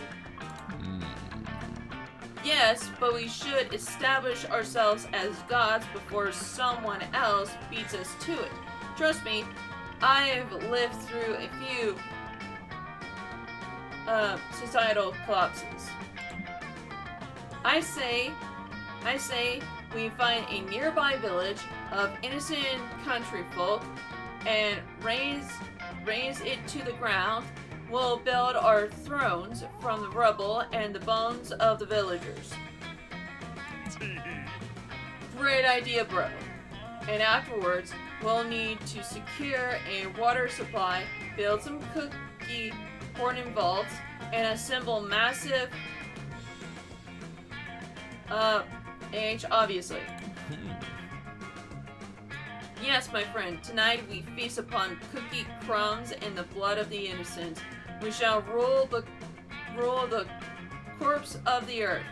Yes, but we should establish ourselves as gods before someone else beats us to it. Trust me, I've lived through a few societal collapses. I say we find a nearby village of innocent country folk and raise it to the ground. We'll build our thrones from the rubble and the bones of the villagers. Great idea, bro. And afterwards, we'll need to secure a water supply, build some cookie hoarding vaults, and assemble massive H, obviously. Yes, my friend, tonight we feast upon cookie crumbs and the blood of the innocent. We shall rule the corpse of the earth.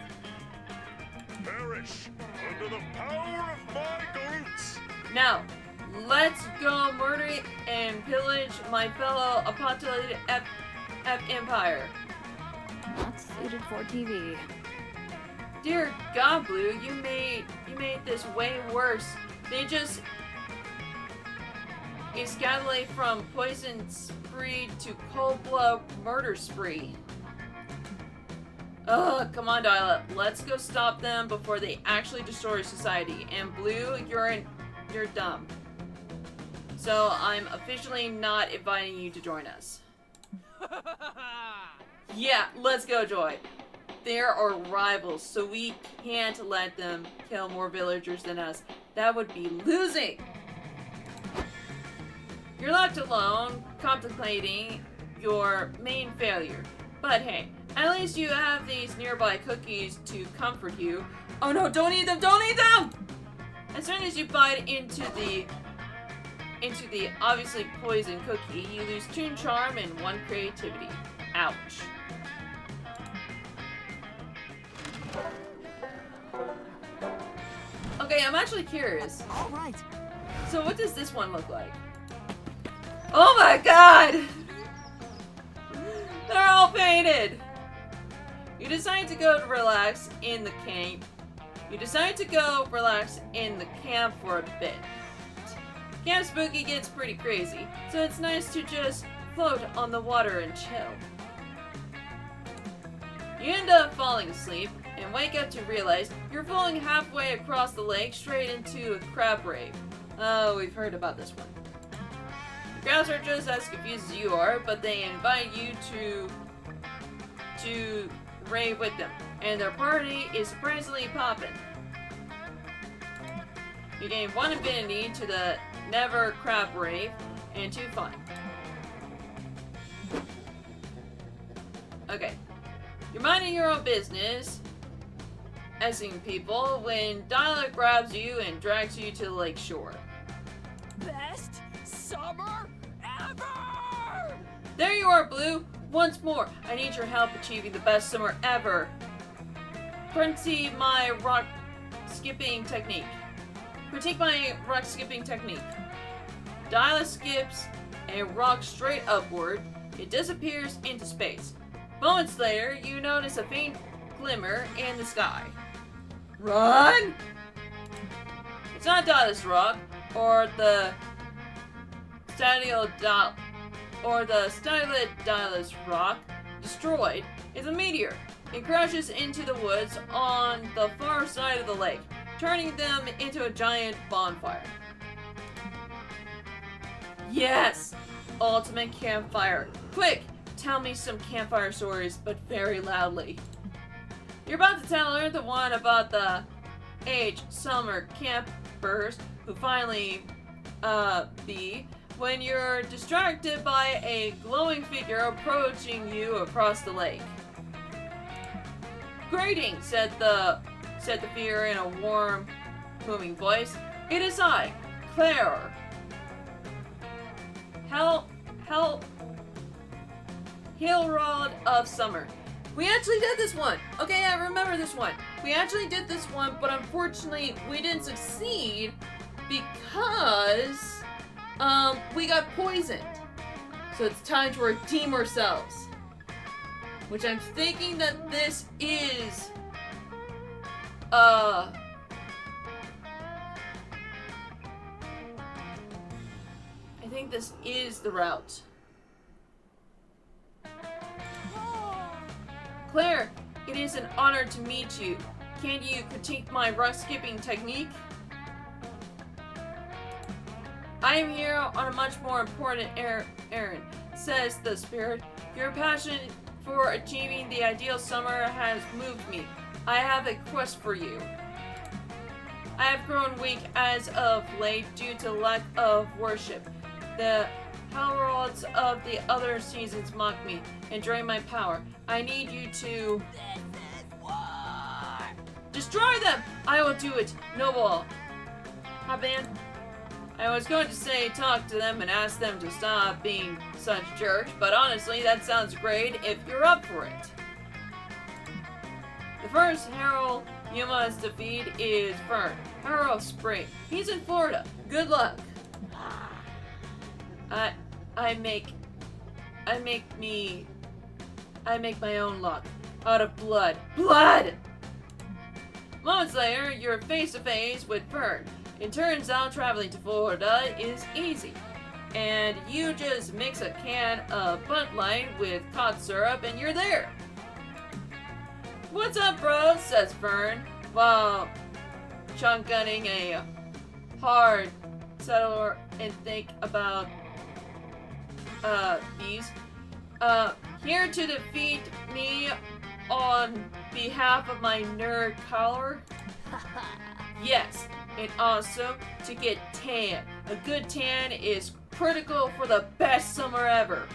Perish under the power of my glutes. Now, let's go murder and pillage my fellow apocalyptic empire. Not suited for TV. Dear God, Blue, you made this way worse. They just escalate from poison spree to cold-blood murder spree. Ugh, come on, Dial-Up. Let's go stop them before they actually destroy society. And Blue, you're dumb. So I'm officially not inviting you to join us. Yeah, let's go, Joy. They're our rivals, so we can't let them kill more villagers than us. That would be losing. You're left alone, contemplating your main failure. But hey, at least you have these nearby cookies to comfort you. Oh no, don't eat them! Don't eat them! As soon as you bite into the obviously poison cookie, you lose 2 charm and 1 creativity. Ouch. Okay, I'm actually curious. All right. So what does this one look like? Oh my god! They're all painted! You decide to go relax in the camp. For a bit. Camp Spooky gets pretty crazy, so it's nice to just float on the water and chill. You end up falling asleep and wake up to realize you're falling halfway across the lake straight into a crab rave. Oh, we've heard about this one. The crabs are just as confused as you are, but they invite you to rave with them. and their party is surprisingly poppin'. You gain 1 affinity to the Never Crab Rave and 2 fun. Okay. You're minding your own business, S-ing people, when Dialect grabs you and drags you to the lake shore. Best summer ever! There you are, Blue! Once more, I need your help achieving the best summer ever. Critique my rock skipping technique. Dialect skips and rocks straight upward. It disappears into space. Moments later, you notice a faint glimmer in the sky. Run! It's not Dialect Rock, or the Statile Dialect Rock destroyed. It's a meteor. It crashes into the woods on the far side of the lake, turning them into a giant bonfire. Yes! Ultimate campfire. Quick! Tell me some campfire stories, but very loudly. You're about to tell her the one about the summer campers who finally, when you're distracted by a glowing figure approaching you across the lake. Greetings, said the figure in a warm, booming voice. It is I, Claire. Hilrod of Summer. We actually did this one! Okay, I remember this one. We actually did this one, but unfortunately we didn't succeed because we got poisoned. So it's time to redeem ourselves. Which I'm thinking that this is I think this is the route. Claire, it is an honor to meet you. Can you critique my rock skipping technique? I am here on a much more important errand, says the spirit. Your passion for achieving the ideal summer has moved me. I have a quest for you. I have grown weak as of late due to lack of worship. The heralds of the other seasons mock me and drain my power. I need you to destroy them! I will do it, noble. Hotman? I was going to say talk to them and ask them to stop being such jerks, but honestly, that sounds great if you're up for it. The first herald you must defeat is Fern, Herald of Spring. He's in Florida. Good luck. I make my own luck out of blood. Blood! Moments later, you're face to face with Fern. It turns out traveling to Florida is easy. And you just mix a can of Bud Light with cod syrup and you're there. What's up, bro? Says Fern, while shotgunning a hard settler and think about these. Here to defeat me on behalf of my nerd collar? Yes, and also to get tan. A good tan is critical for the best summer ever.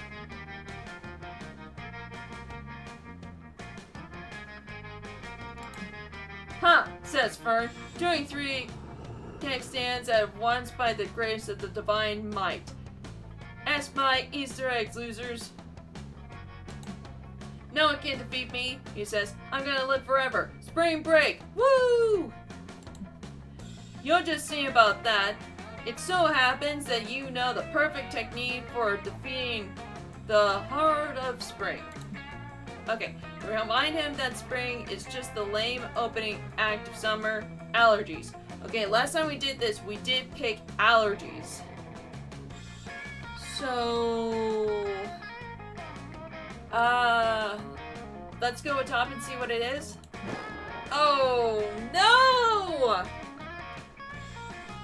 Huh, says Fern, doing 3 kick stands at once by the grace of the divine might. Ask my Easter eggs, losers. No one can defeat me, he says. I'm gonna live forever. Spring break! Woo! You'll just see about that. It so happens that you know the perfect technique for defeating the Heart of Spring. Okay, remind him that spring is just the lame opening act of summer. Allergies. Okay, last time we did this, we did pick allergies. So... let's go with top and see what it is. Oh, no!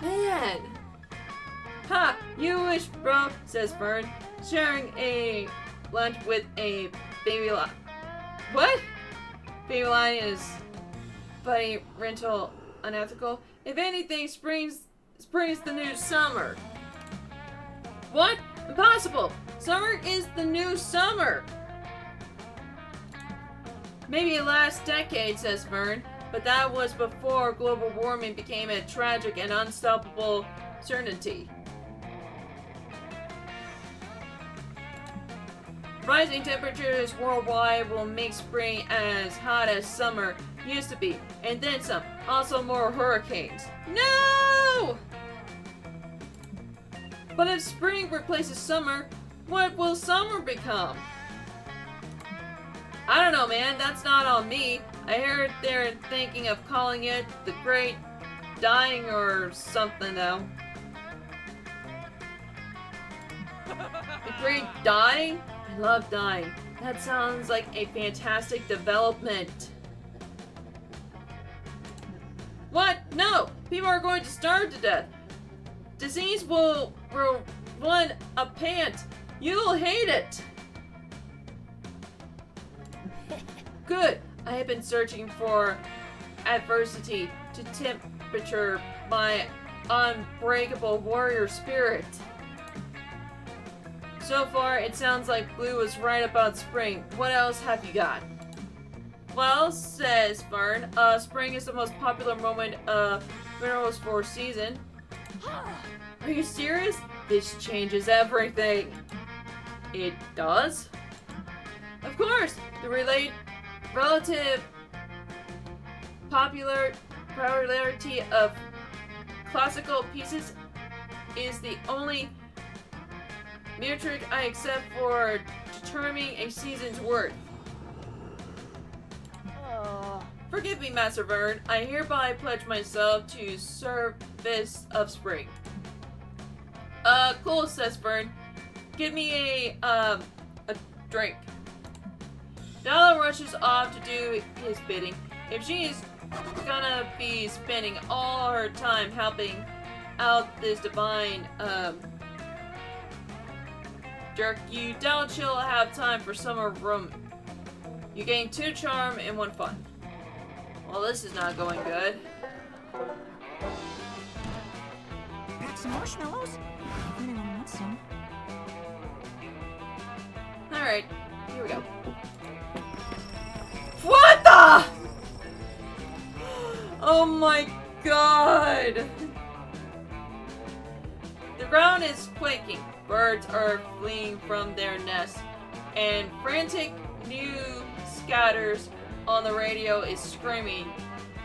Man. Ha! You wish, bro, says Fern, sharing a lunch with a baby lot. What? Baby line is buddy rental unethical. If anything, spring's the new summer. What? Impossible! Summer is the new summer! Maybe last decade, says Vern, but that was before global warming became a tragic and unstoppable certainty. Rising temperatures worldwide will make spring as hot as summer used to be, and then some. Also more hurricanes. No! But if spring replaces summer, what will summer become? I don't know, man. That's not on me. I heard they're thinking of calling it the Great Dying or something, though. The Great Dying? I love dying. That sounds like a fantastic development. What? No! People are going to starve to death. Disease will run a pant. You'll hate it. Good. I have been searching for adversity to temperature my unbreakable warrior spirit. So far, it sounds like Blue was right about spring. What else have you got? Well, says Fern, spring is the most popular moment of Mineral's 4th season. Are you serious? This changes everything. It does? Of course! The relative popularity of classical pieces is the only metric I accept for determining a season's worth. Forgive me, Master Vern. I hereby pledge myself to service of spring. Cool, says Vern. Give me a drink. Della rushes off to do his bidding. If she's gonna be spending all her time helping out this divine, jerk, you doubt she'll have time for summer room. You gain 2 charm and 1 fun. Well, this is not going good. Pack some marshmallows? If anyone wants some. Alright, here we go. What the? Oh my god! The ground is quaking. Birds are fleeing from their nests, and frantic newscatters on the radio is screaming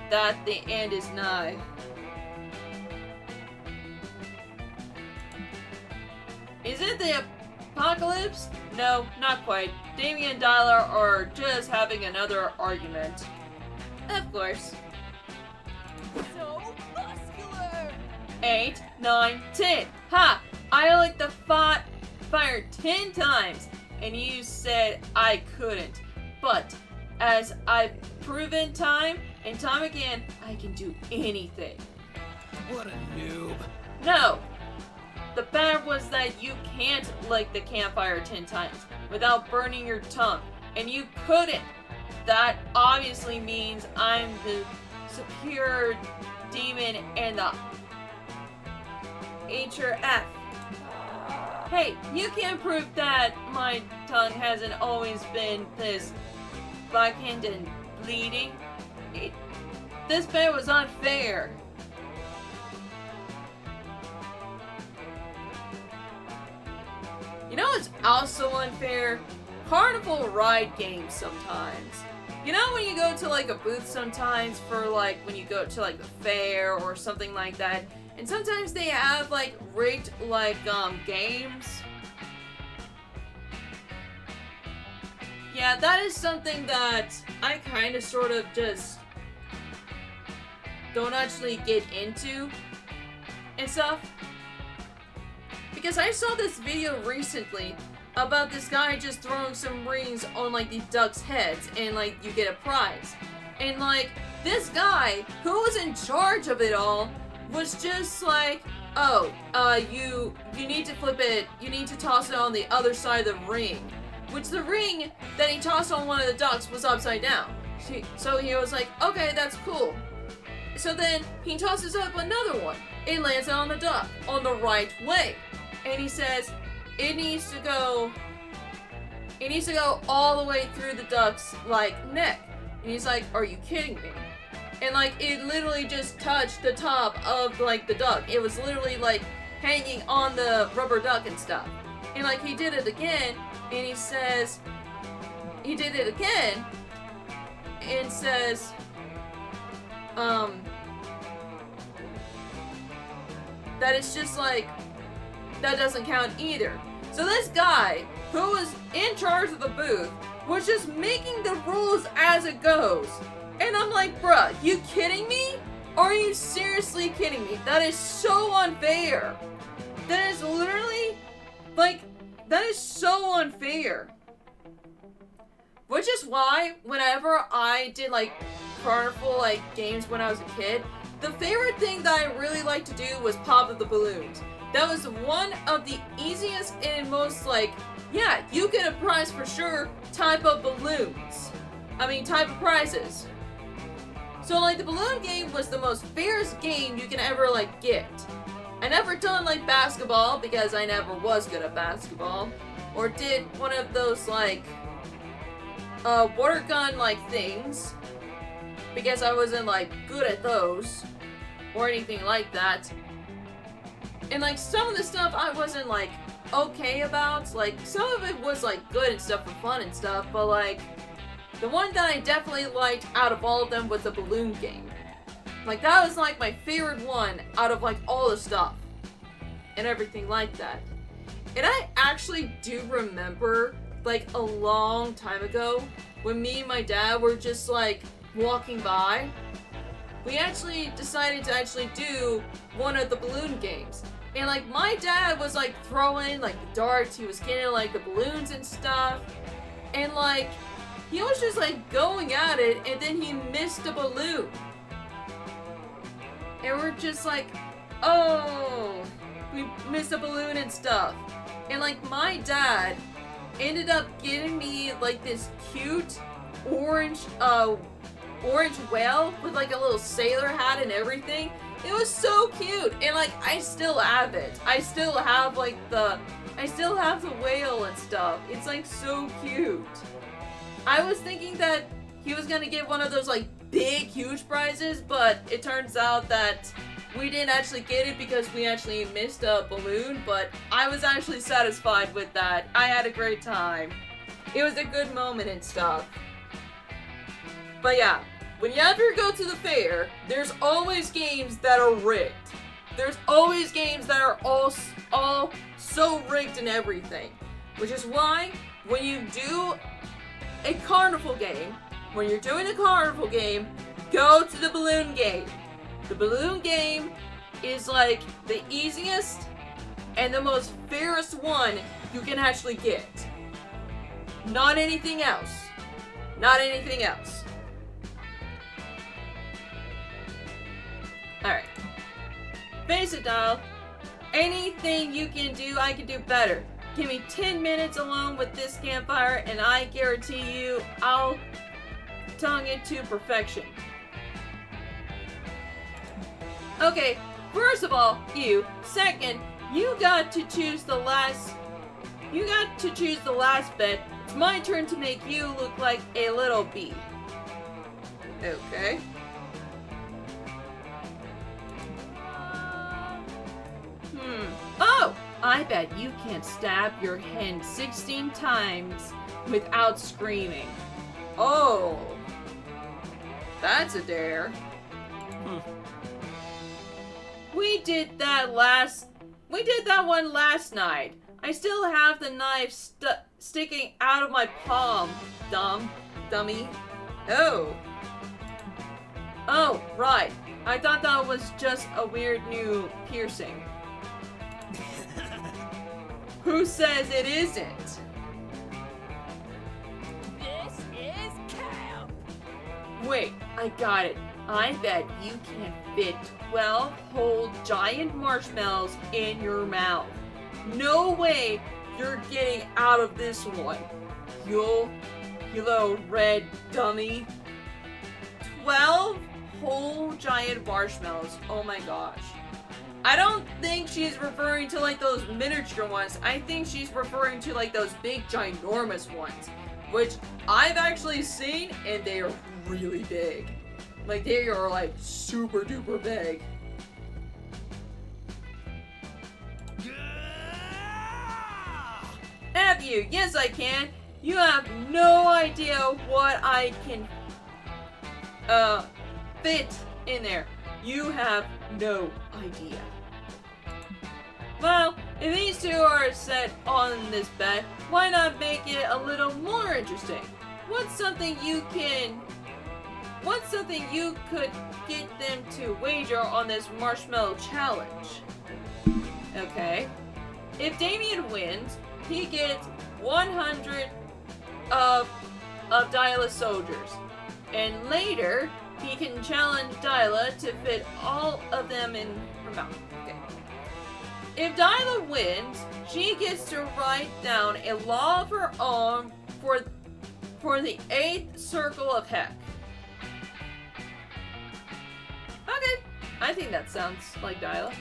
that the end is nigh. Is it the apocalypse? No, not quite. Damien and Dyla are just having another argument. Of course. So muscular! 8, 9, 10. Ha! I lit the fire 10 times, and you said I couldn't. But as I've proven time and time again, I can do anything. What a noob. No! The bad was that you can't light the campfire 10 times without burning your tongue, and you couldn't. That obviously means I'm the superior demon and the HRF. Hey, you can't prove that my tongue hasn't always been this blackened and bleeding. This bet was unfair. You know what's also unfair? Carnival ride games sometimes. You know when you go to like a booth sometimes for like when you go to like the fair or something like that, and sometimes they have like rigged like games. Yeah, that is something that I kind of sort of just don't actually get into and stuff. Because I saw this video recently about this guy just throwing some rings on like these ducks' heads and like you get a prize. And like this guy who was in charge of it all was just like, oh, you need to flip it, you need to toss it on the other side of the ring. Which the ring that he tossed on one of the ducks was upside down. So he was like, okay, that's cool. So then he tosses up another one. It lands on the duck on the right way. And he says, it needs to go all the way through the duck's, like, neck. And he's like, are you kidding me? And, like, it literally just touched the top of, like, the duck. It was literally, like, hanging on the rubber duck and stuff. And, like, he did it again, and he says, he did it again, and says, that it's just, like, that doesn't count either. So this guy, who was in charge of the booth, was just making the rules as it goes. And I'm like, bruh, you kidding me? Are you seriously kidding me? That is so unfair. That is literally, like, that is so unfair. Which is why, whenever I did, like, carnival, like, games when I was a kid, the favorite thing that I really liked to do was pop up the balloons. That was one of the easiest and most, like, yeah, you get a prize for sure type of balloons. I mean, type of prizes. So, like, the balloon game was the most fairest game you can ever, like, get. I never done, like, basketball because I never was good at basketball. Or did one of those, like, water gun, like, things. Because I wasn't, like, good at those. Or anything like that. And, like, some of the stuff I wasn't, like, okay about. Like, some of it was, like, good and stuff for fun and stuff. But, like, the one that I definitely liked out of all of them was the balloon game. Like, that was, like, my favorite one out of, like, all the stuff. And everything like that. And I actually do remember, like, a long time ago, when me and my dad were just, like, walking by, we actually decided to actually do one of the balloon games. And, like, my dad was, like, throwing, like, the darts, he was getting, like, the balloons and stuff. And, like, he was just, like, going at it, and then he missed a balloon. And we're just like, oh, we missed a balloon and stuff. And, like, my dad ended up getting me, like, this cute orange whale with, like, a little sailor hat and everything. It was so cute. And, like, I still have it. I still have the whale and stuff. It's, like, so cute. I was thinking that he was gonna get one of those, like, big, huge prizes, but it turns out that we didn't actually get it because we actually missed a balloon, but I was actually satisfied with that. I had a great time. It was a good moment and stuff. But yeah, when you ever go to the fair, there's always games that are rigged. There's always games that are all so rigged and everything. Which is why, when you do a carnival game, when you're doing a carnival game, go to the balloon game. The balloon game is, like, the easiest and the most fairest one you can actually get. Not anything else. Not anything else. Alright. Face it, doll. Anything you can do, I can do better. Give me 10 minutes alone with this campfire, and I guarantee you, I'll tongue it to perfection. Okay, first of all, you. Second, you got to choose the last bet. It's my turn to make you look like a little bee. Okay. Oh! I bet you can't stab your hen 16 times without screaming. Oh. That's a dare. We did that one last night. I still have the knife sticking out of my palm, dummy. Oh. Oh, right. I thought that was just a weird new piercing. Who says it isn't? This is camp! Wait, I got it. I bet you can fit 12 whole giant marshmallows in your mouth. No way you're getting out of this one. You little red dummy. 12 whole giant marshmallows. Oh my gosh. I don't think she's referring to like those miniature ones. I think she's referring to like those big ginormous ones, which I've actually seen, and they are really big. Like, they are like super duper big. Have you? Yes, I can. You have no idea what I can fit in there. You have no idea. Well, if these two are set on this bet, why not make it a little more interesting? What's something you could get them to wager on this marshmallow challenge? Okay. If Damien wins, he gets 100 of Dyla soldiers. And later, he can challenge Dyla to fit all of them in her mouth. Okay. If Dyla wins, she gets to write down a law of her own for the 8th circle of heck. Okay, I think that sounds like Dyla.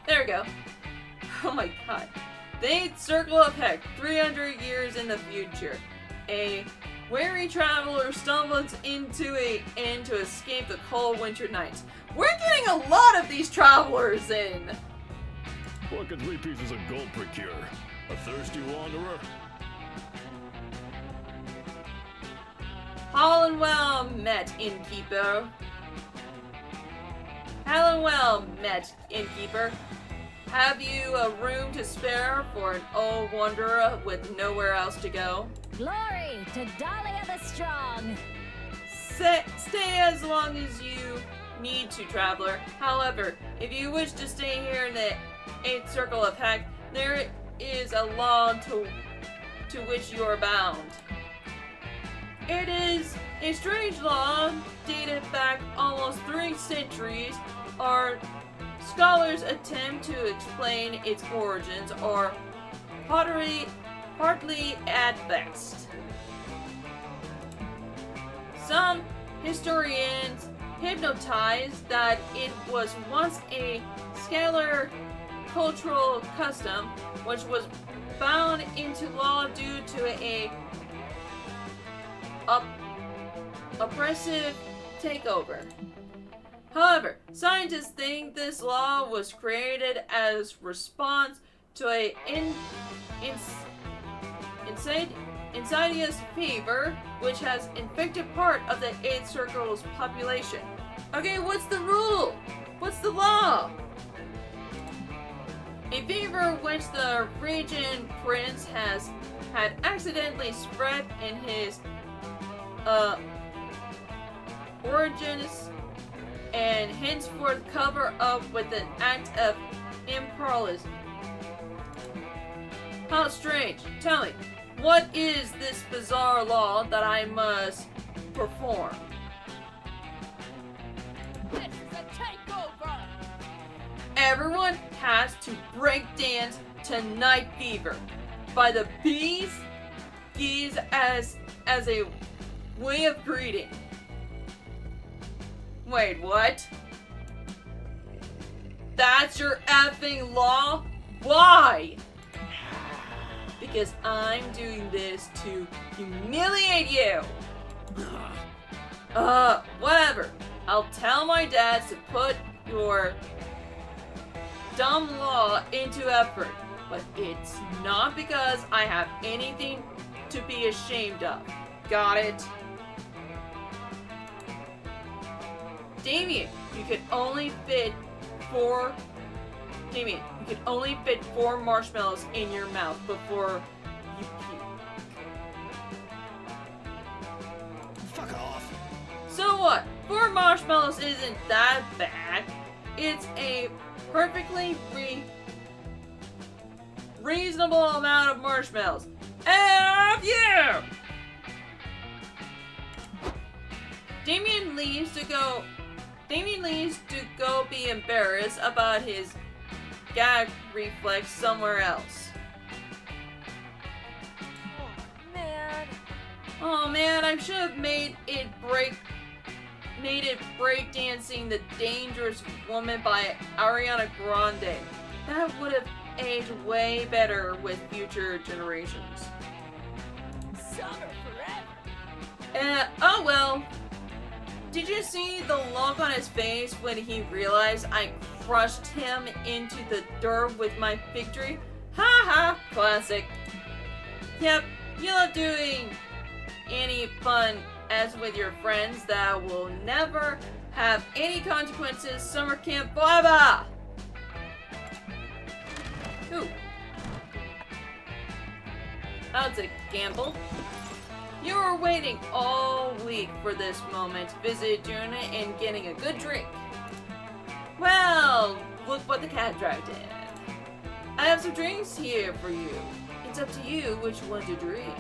There we go. Oh my god. The 8th circle of heck, 300 years in the future. A weary traveler stumbles into an inn to escape the cold winter nights. We're getting a lot of these travelers in. What can 3 pieces of gold procure? A thirsty wanderer? Halliwell met, innkeeper. Halliwell met, innkeeper. Have you a room to spare for an old wanderer with nowhere else to go? Glory to Dahlia the Strong! Stay as long as you need to, traveler. However, if you wish to stay here in the 8th circle of heck, there is a law to which you are bound. It is a strange law dated back almost 3 centuries. Our scholars attempt to explain its origins, or partly at best. Some historians hypnotize that it was once a scalar cultural custom which was bound into law due to a oppressive takeover. However, scientists think this law was created as response to a insidious fever which has infected part of the 8th circle's population. Okay, what's the rule? What's the law? A fever which the regent prince had accidentally spread in his origins and henceforth cover up with an act of imperialism. How strange. Tell me, what is this bizarre law that I must perform? This is a takeover! Everyone has to break dance to Night Fever by the bees as a way of greeting. Wait, what? That's your effing law? Why? Because I'm doing this to humiliate you. Whatever. I'll tell my dad to put your dumb law into effort, but it's not because I have anything to be ashamed of. Got it? Damien, you can only fit 4 marshmallows in your mouth before you puke. Fuck off. So what? 4 marshmallows isn't that bad. It's a perfectly reasonable amount of marshmallows. F you! Damien leaves to go be embarrassed about his gag reflex somewhere else. Man. Oh man, I should have made it break needed breakdancing The Dangerous Woman by Ariana Grande. That would have aged way better with future generations. Summer forever. Oh well. Did you see the look on his face when he realized I crushed him into the dirt with my victory? Ha ha! Classic. Yep, you love doing any fun as with your friends that will never have any consequences. Summer camp forever! Ooh. That's a gamble. You were waiting all week for this moment to visit Juna and getting a good drink. Well, look what the cat dragged in. I have some drinks here for you. It's up to you which one to drink.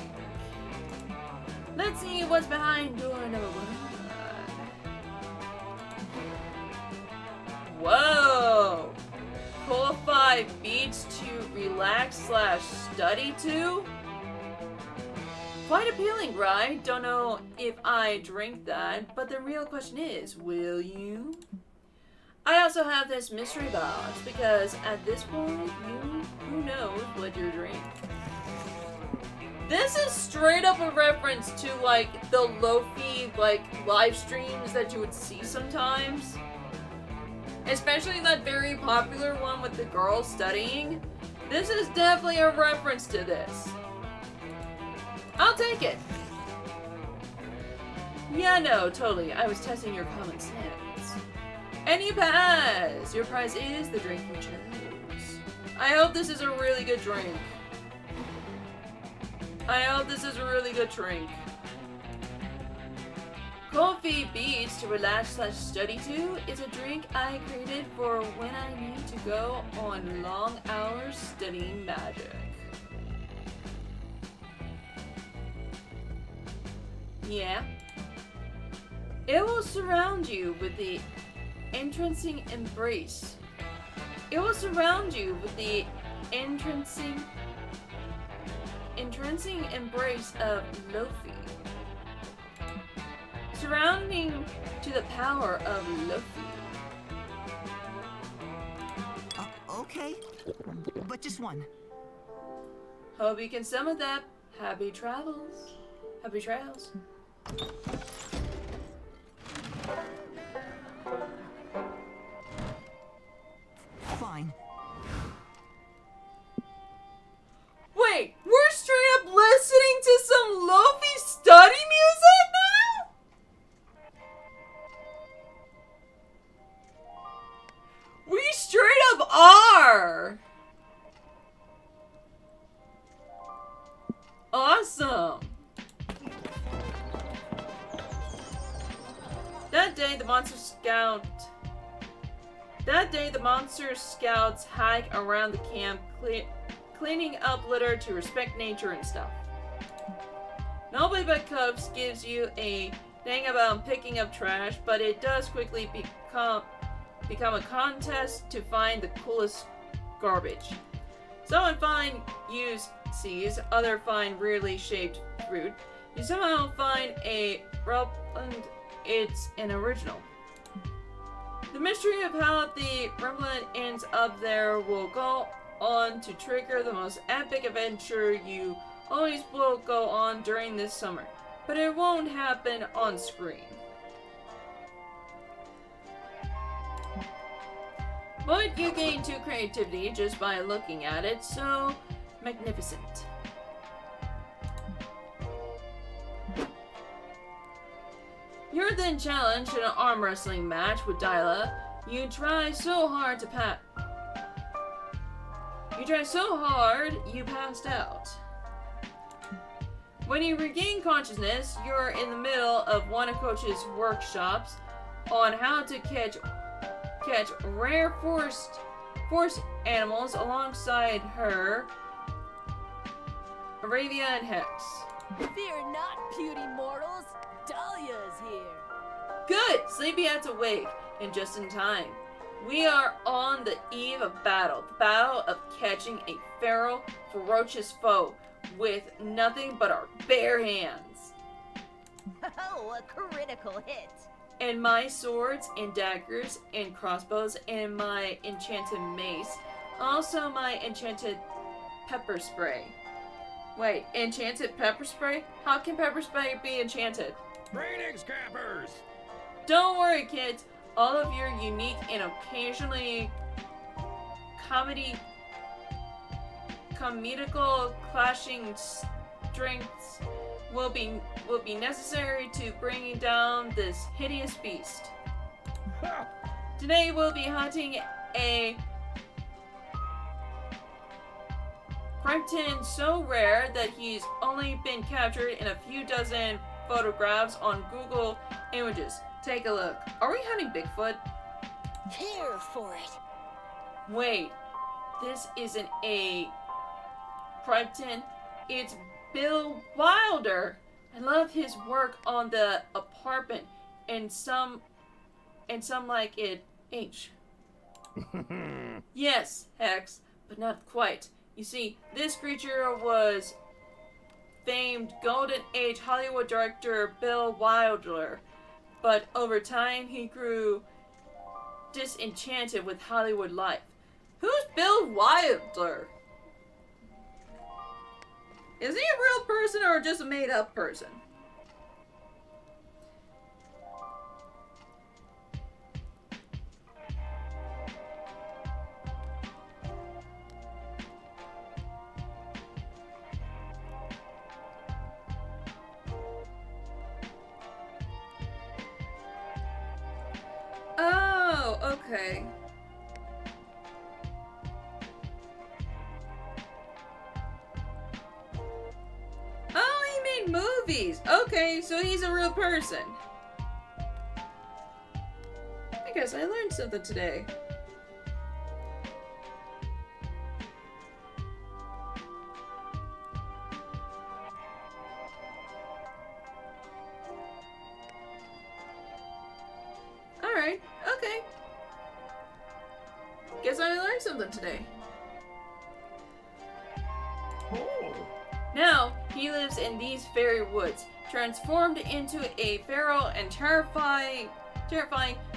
Let's see what's behind door number 1. Whoa! Qualify beats to relax/study to? Quite appealing, right? Don't know if I drink that, but the real question is, will you? I also have this mystery box, because at this point, who knows what you drink. This is straight up a reference to, like, the Lo-fi, like, live streams that you would see sometimes. Especially that very popular one with the girls studying. This is definitely a reference to this. I'll take it. Yeah, no, totally. I was testing your common sense. And you pass! Your prize is the drink you chose. I hope this is a really good drink. I hope this is a really good drink. Coffee Beats to relax/study to is a drink I created for when I need to go on long hours studying magic. Yeah. It will surround you with the entrancing embrace. It will surround you with the entrancing embrace of Lo-fi. Surrounding to the power of Lo-fi. Okay, but just one. Hope you can summon that. Happy travels. Happy trails. Fine. Wait, we're straight up listening to some Lo-fi study music now? We straight up are! Awesome! That day, the Monster Scouts hike around the camp, cleaning up litter to respect nature and stuff. Nobody but Cubs gives you a thing about picking up trash, but it does quickly become a contest to find the coolest garbage. Someone find used seeds, other find weirdly shaped fruit. You somehow find a rub and it's an original. The mystery of how the Rumbling ends up there will go on to trigger the most epic adventure you always will go on during this summer, but it won't happen on screen. But you gain 2 creativity just by looking at it, so magnificent. You're then challenged in an arm wrestling match with Dyla. You try so hard, you passed out. When you regain consciousness, you're in the middle of one of Coach's workshops on how to catch rare forest animals alongside her, Arabia and Hex. Fear not, puny mortals. Dahlia is here. Good! Sleepyhead's awake, and just in time. We are on the eve of battle. The battle of catching a feral, ferocious foe with nothing but our bare hands. Oh, a critical hit. and my swords and daggers and crossbows and my enchanted mace. Also my enchanted pepper spray. Wait, enchanted pepper spray? How can pepper spray be enchanted? Raining scampers! Don't worry, kids. All of your unique and occasionally comedical clashing strengths will be necessary to bringing down this hideous beast. Today we'll be hunting a Krypton so rare that he's only been captured in a few dozen photographs on Google Images. Take a look. Are we hunting Bigfoot? Here for it. Wait, this isn't a Krypton. It's Bill Wilder. I love his work on The Apartment and some like it H. Yes, Hex, but not quite. You see, this creature was famed Golden Age Hollywood director Bill Wilder, but over time he grew disenchanted with Hollywood life. Who's Bill Wilder? Is he a real person or just a made-up person? Oh, okay. Oh, he made movies. Okay, so he's a real person. I guess I learned something today. Alright, okay. Guess I learned something today. Oh! Now, he lives in these fairy woods, transformed into a feral and terrifying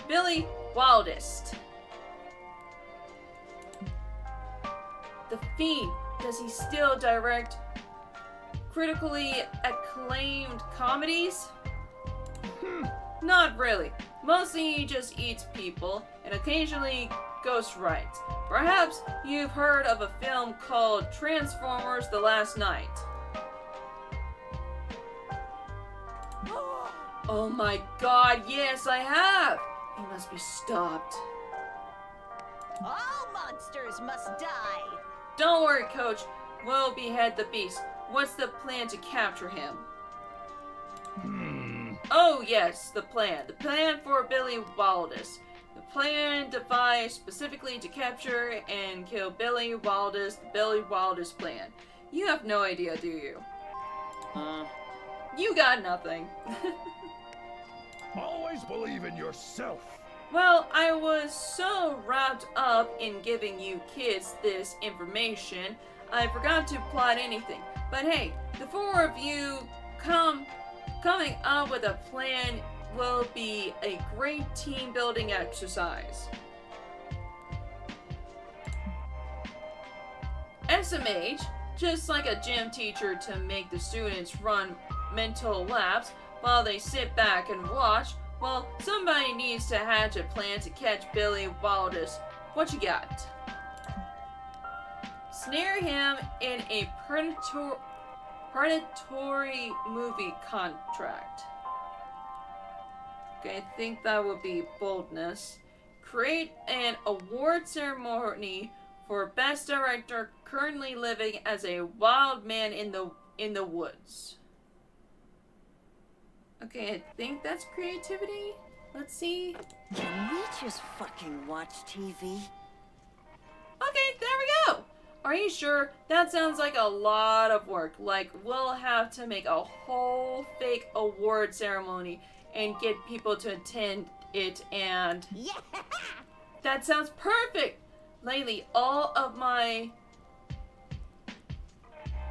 Billy Wildest. The Fiend, does he still direct critically acclaimed comedies? Not really. Mostly he just eats people and occasionally ghost writes. Perhaps you've heard of a film called Transformers: The Last Night. Oh my god, yes I have! He must be stopped. All monsters must die. Don't worry, Coach. We'll behead the beast. What's the plan to capture him? Oh yes, the plan. The plan for Billy Wildest. The plan devised specifically to capture and kill Billy Wildest. The Billy Wildest plan. You have no idea, do you? You got nothing. Always believe in yourself. Well, I was so wrapped up in giving you kids this information, I forgot to plot anything. But hey, the four of you coming up with a plan will be a great team building exercise. SMH, just like a gym teacher to make the students run mental laps while they sit back and watch, well, somebody needs to hatch a plan to catch Billy Wildest. What you got? Snare him in a predatory movie contract. Okay, I think that would be boldness. Create an award ceremony for best director currently living as a wild man in the woods. Okay, I think that's creativity. Let's see. Can we just fucking watch TV? Okay, there we go. Are you sure? That sounds like a lot of work. Like, we'll have to make a whole fake award ceremony and get people to attend it, and... Yeah! That sounds perfect! Lately, all of my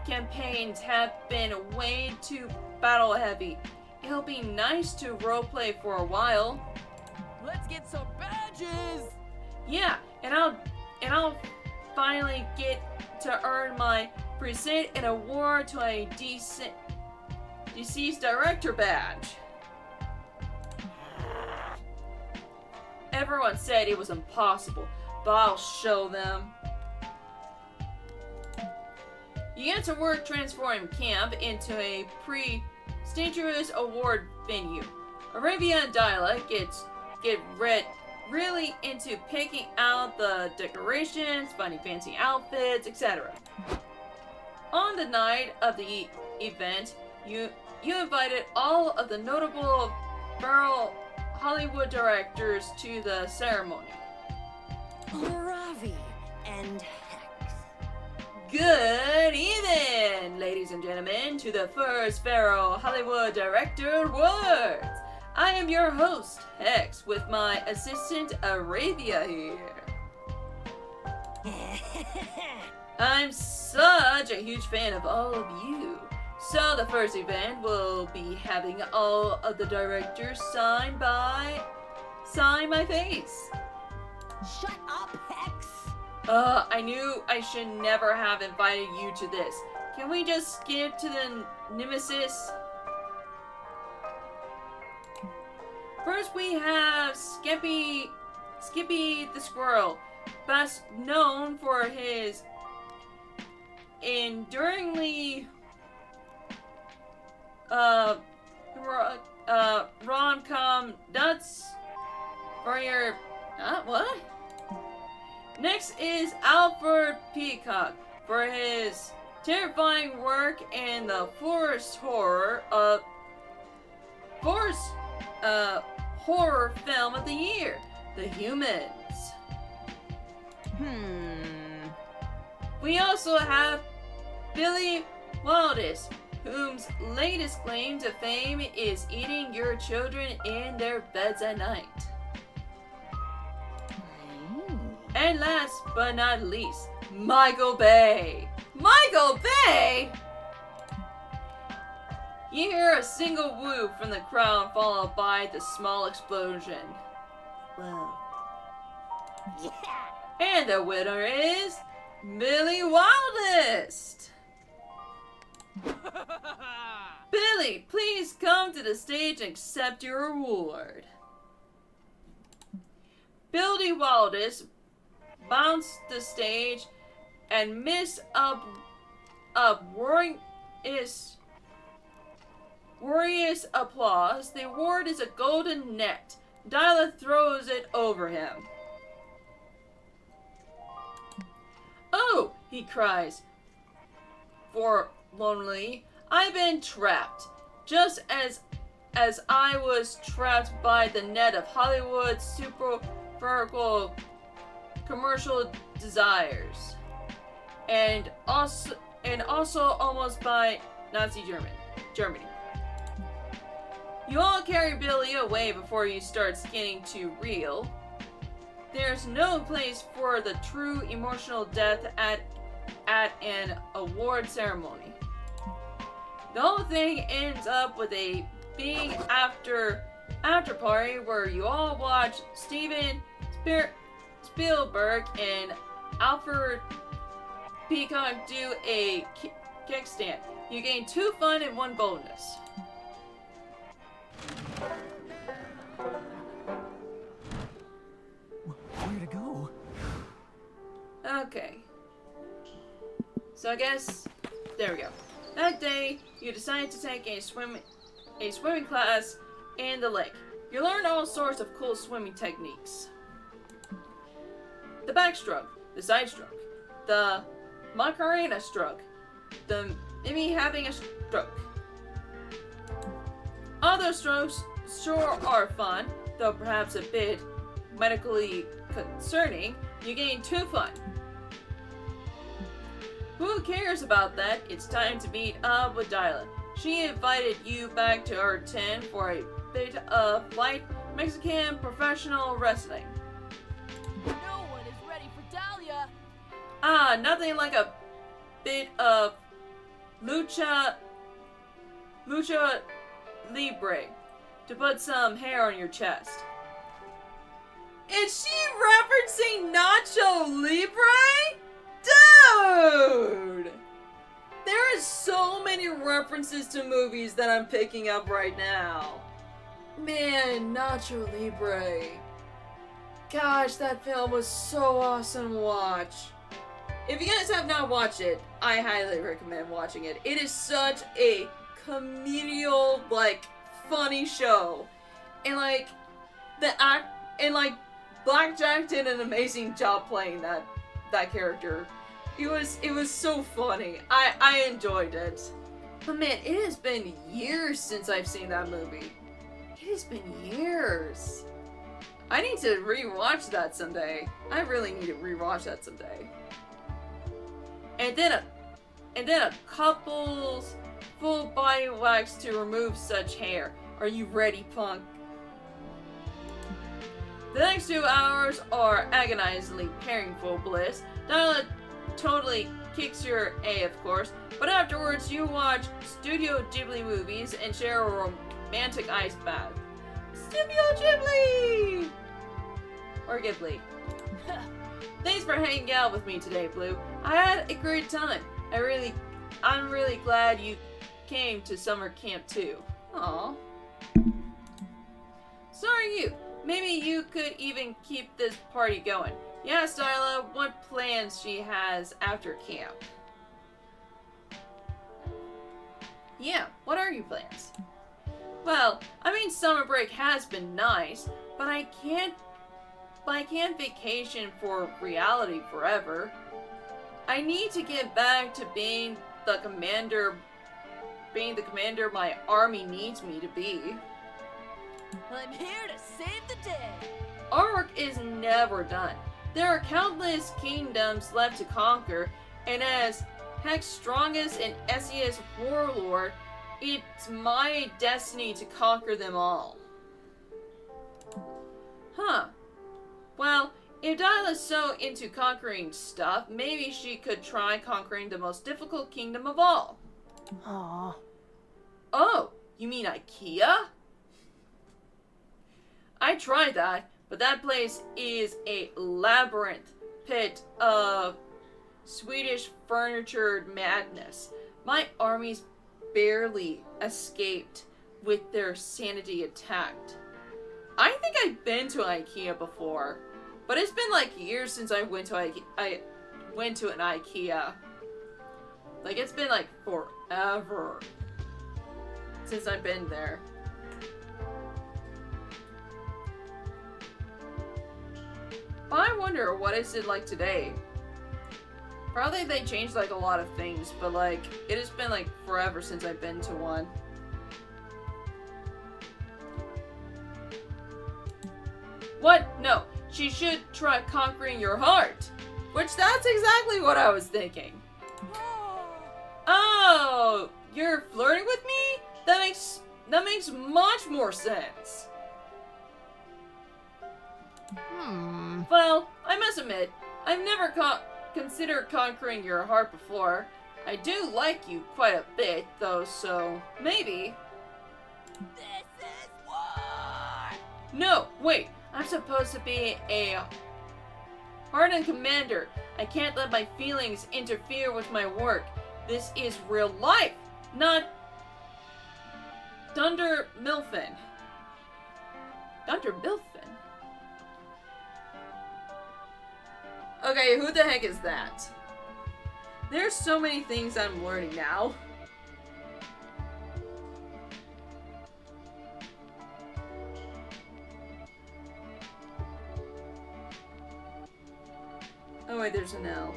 campaigns have been way too battle heavy. it'll be nice to roleplay for a while. Let's get some badges! Yeah, and I'll finally get to earn my present an award to a deceased director badge. Everyone said it was impossible, but I'll show them. You get to work transforming camp into a prestigious award venue. Arabia and Dyla get really into picking out the decorations, finding fancy outfits, etc. On the night of the event, you invited all of the notable feral Hollywood directors to the ceremony. Ravi and Hex. Good evening, ladies and gentlemen, to the first feral Hollywood Director Awards. I am your host, Hex, with my assistant, Arabia, here. I'm such a huge fan of all of you. So the first event will be having all of the directors sign my face. Shut up, Hex! I knew I should never have invited you to this. Can we just skip to the nemesis? First we have Skippy the Squirrel, best known for his enduringly rom-com nuts for your what? Next is Alfred Peacock for his terrifying work in the forest horror film of the year, The Humans. We also have Billy Wildest, whose latest claim to fame is eating your children in their beds at night. And last but not least, Michael Bay. Michael Bay? You hear a single whoop from the crowd followed by the small explosion. Whoa. Yeah! And the winner is Billy Wildest. Billy, please come to the stage and accept your award. Billy Wildest bounced the stage and missed up warriors applause. The award is a golden net. Dyla throws it over him. Oh, he cries forlornly. I've been trapped, just as I was trapped by the net of Hollywood super vertical commercial desires, and also almost by Nazi Germany. You all carry Billy away before you start getting too real. There's no place for the true emotional death at an award ceremony. The whole thing ends up with a big after party where you all watch Steven Spielberg and Alfred Peacock do a kickstand. You gain 2 fun and 1 bonus. Where to go? Okay. So I guess there we go. That day, you decided to take a swimming class in the lake. You learned all sorts of cool swimming techniques. The backstroke, the side stroke, the Macarena stroke, the Mimi having a stroke. All those strokes sure are fun, though perhaps a bit medically concerning. You gain 2 fun. Who cares about that? It's time to meet up with Dyla. She invited you back to her tent for a bit of light Mexican professional wrestling. No one is ready for Dahlia. Nothing like a bit of lucha Libre to put some hair on your chest. Is she referencing Nacho Libre? Dude! There are so many references to movies that I'm picking up right now. Man, Nacho Libre. Gosh, that film was so awesome to watch. If you guys have not watched it, I highly recommend watching it. It is such a comedial, like, funny show. And like, Blackjack did an amazing job playing that character. It was so funny. I enjoyed it. But man, it has been years since I've seen that movie. It has been years. I need to rewatch that someday. I really need to rewatch that someday. And then a couple's full body wax to remove such hair. Are you ready, punk? The next 2 hours are agonizingly painful bliss. Dial totally kicks your A, of course, but afterwards you watch Studio Ghibli movies and share a romantic ice bath. Studio Ghibli! Or Ghibli. Thanks for hanging out with me today, Blue. I had a great time. I'm really glad you came to summer camp too. Aww. So are you. Maybe you could even keep this party going. Yeah, Styla, what plans she has after camp? Yeah, what are your plans? Well, I mean, summer break has been nice, but I can't vacation for reality forever. I need to get back to being the commander my army needs me to be. I'm here to save the day. Our work is never done. There are countless kingdoms left to conquer, and as Heck's strongest and SES warlord, it's my destiny to conquer them all. Huh. Well, if Dila's so into conquering stuff, maybe she could try conquering the most difficult kingdom of all. Aww. Oh, you mean IKEA? I tried that, but that place is a labyrinth pit of Swedish furniture madness. My armies barely escaped with their sanity attacked. I think I've been to IKEA before, but it's been like years since I went to an IKEA. Like, it's been like forever since I've been there. But I wonder, what is it like today? Probably they changed like a lot of things, but like, it has been like forever since I've been to one. What? No, she should try conquering your heart. Which, that's exactly what I was thinking. Oh, you're flirting with me? That makes much more sense. Well, I must admit, I've never considered conquering your heart before. I do like you quite a bit, though, so maybe. This is war! No, wait, I'm supposed to be a hardened commander. I can't let my feelings interfere with my work. This is real life, not Dunder Milfin. Dunder Milfin? Okay, who the heck is that? There's so many things I'm learning now. Oh wait, there's an L.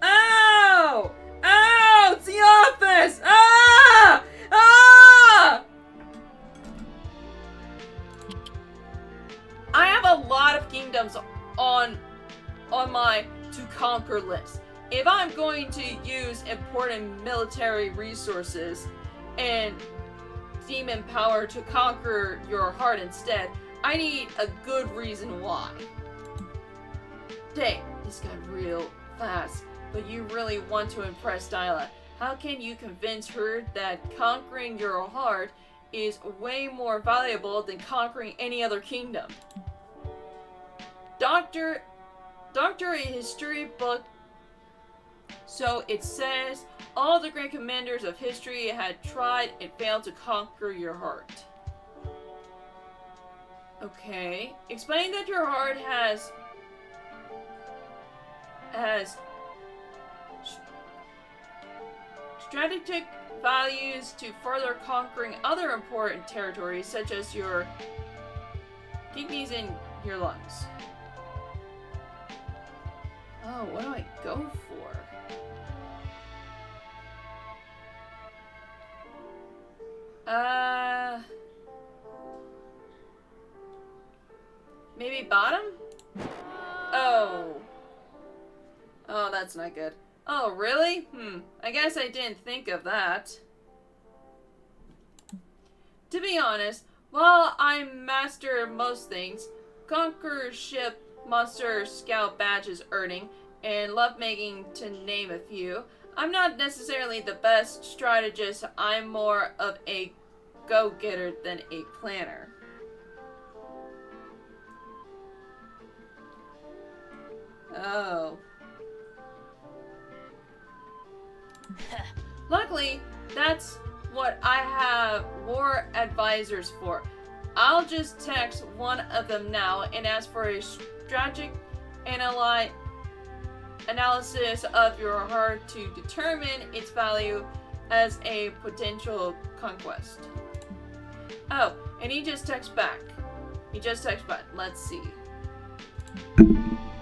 Oh! Oh! It's the office! Ah! Ah! I have a lot of kingdoms on my to conquer list. If I'm going to use important military resources and demon power to conquer your heart instead, I need a good reason why. Dang, this got real fast. But you really want to impress Dyla. How can you convince her that conquering your heart is way more valuable than conquering any other kingdom? Doctor a history book. So it says all the great commanders of history had tried and failed to conquer your heart. Okay. Explain that your heart has strategic values to further conquering other important territories such as your kidneys and your lungs. Oh, what do I go for? Maybe bottom? Oh. Oh, that's not good. Oh, really? I guess I didn't think of that. To be honest, while I'm master of most things, conquerorship, monster scout badges earning, and lovemaking to name a few, I'm not necessarily the best strategist. I'm more of a go-getter than a planner. Oh. Luckily, that's what I have war advisors for. I'll just text one of them now and ask for a strategic analysis of your heart to determine its value as a potential conquest. Oh, and he just texts back. Let's see.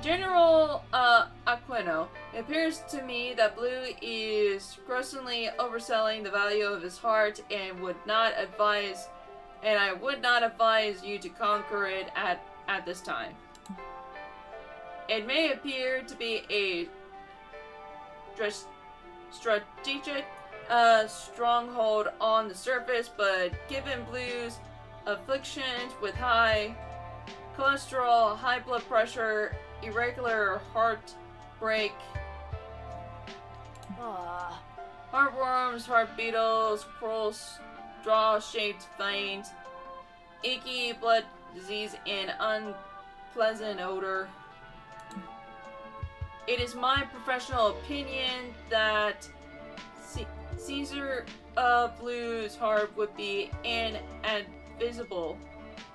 General Aquino, it appears to me that Blue is grossly overselling the value of his heart and I would not advise you to conquer it at this time. It may appear to be a strategic stronghold on the surface, but given Blue's afflictions with high cholesterol, high blood pressure, irregular heartbreak, heartworms, heart beetles, cruel straw-shaped veins, icky blood disease, and unpleasant odor. It is my professional opinion that Caesar of Blue's heart would be inadvisable.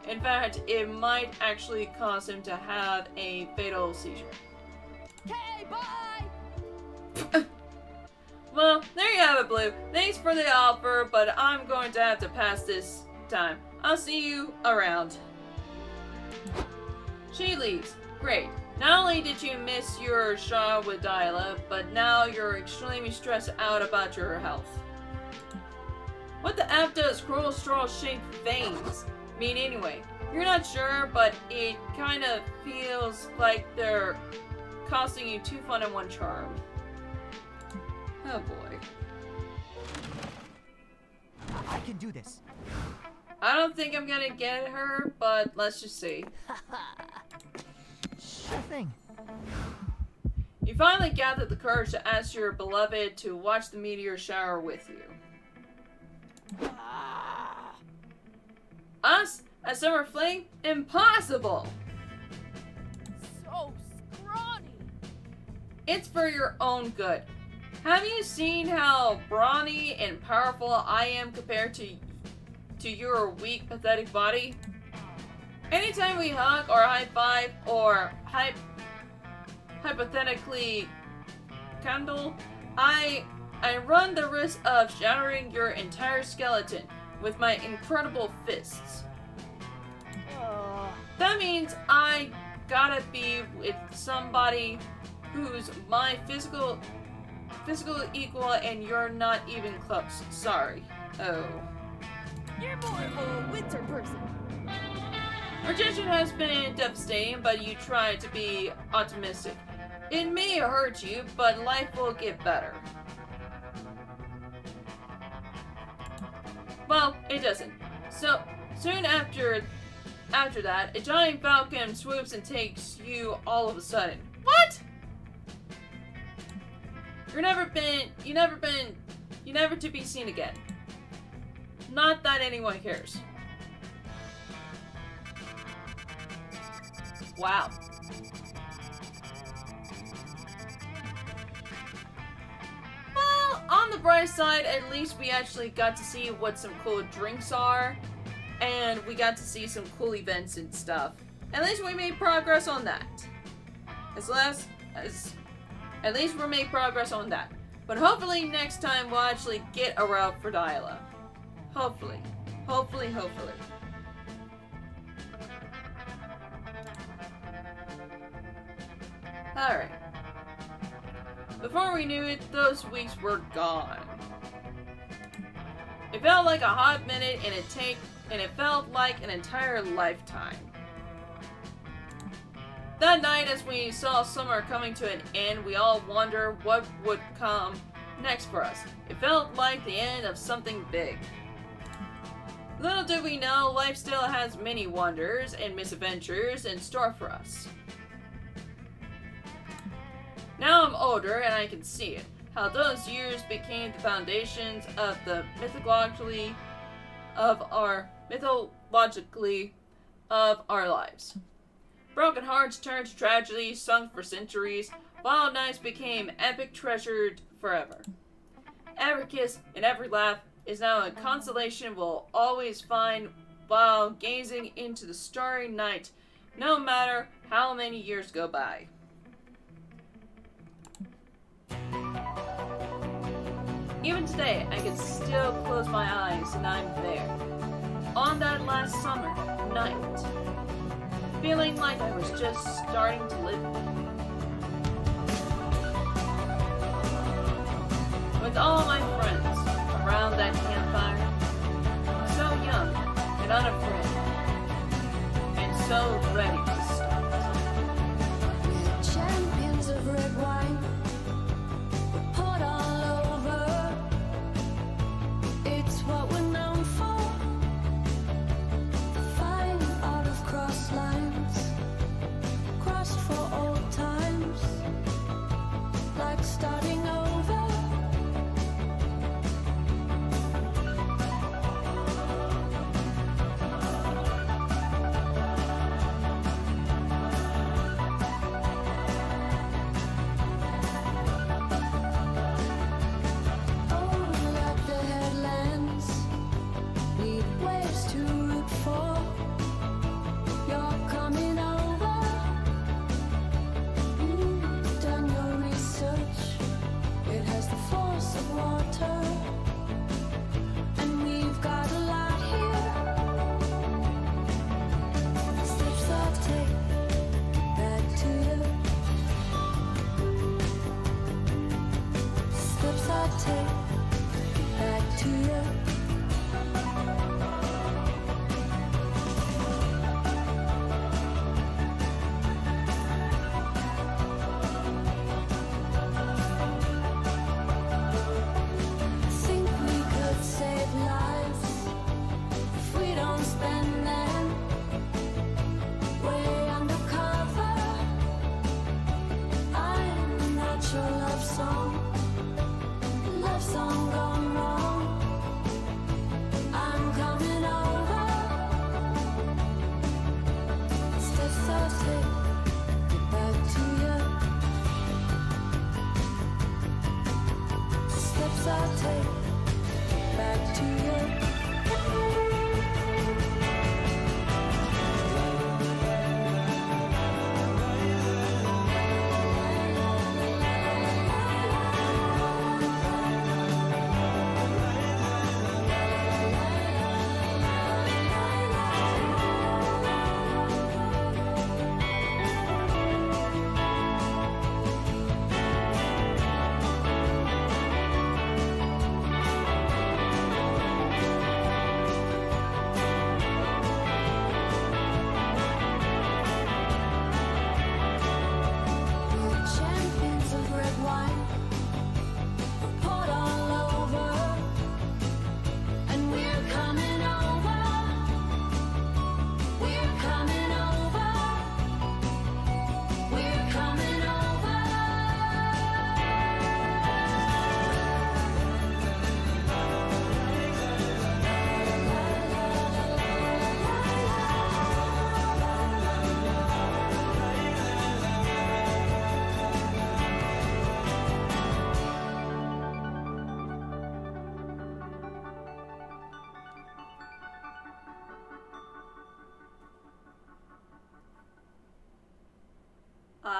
In fact, it might actually cause him to have a fatal seizure. Okay, bye! Well, there you have it, Blue. Thanks for the offer, but I'm going to have to pass this time. I'll see you around. She leaves. Great. Not only did you miss your shot with Dyla, but now you're extremely stressed out about your health. What the F does cruel straw-shaped veins mean anyway? You're not sure, but it kind of feels like they're costing you 2 fun and 1 charm. Oh boy. I can do this. I don't think I'm gonna get her, but let's just see. Sure thing. You finally gathered the courage to ask your beloved to watch the meteor shower with you. Us? A summer fling? Impossible! So scrawny! It's for your own good. Have you seen how brawny and powerful I am compared to your weak, pathetic body? Anytime we hug or high five or hypothetically cuddle, I run the risk of shattering your entire skeleton with my incredible fists. That means I gotta be with somebody who's my physical equal, and you're not even close. Sorry. Oh. You're more of a winter person. Rejection has been devastating, but you try to be optimistic. It may hurt you, but life will get better. Well, it doesn't. So, soon after that, a giant falcon swoops and takes you all of a sudden. What? You never been never to be seen again. Not that anyone cares. Wow. Well, on the bright side, at least we actually got to see what some cool drinks are, and we got to see some cool events and stuff. At least we made progress on that. At least we made progress on that. But hopefully next time we'll actually get a route for Dyla. Hopefully. Hopefully. Alright. Before we knew it, those weeks were gone. It felt like a hot minute and it felt like an entire lifetime. That night, as we saw summer coming to an end, we all wondered what would come next for us. It felt like the end of something big. Little did we know, life still has many wonders and misadventures in store for us. Now I'm older and I can see it, how those years became the foundations of the mythologically of our lives. Broken hearts turned to tragedy, sung for centuries. Wild nights became epic, treasured forever. Every kiss and every laugh is now a consolation we'll always find while gazing into the starry night, no matter how many years go by. Even today, I can still close my eyes and I'm there. On that last summer night. Feeling like I was just starting to live. With all my friends around that campfire, so young and unafraid, and so ready to start. Champions of red wine, we poured all over. It's what we're known for. The fine art of cross lines, crossed for old times, like starting over.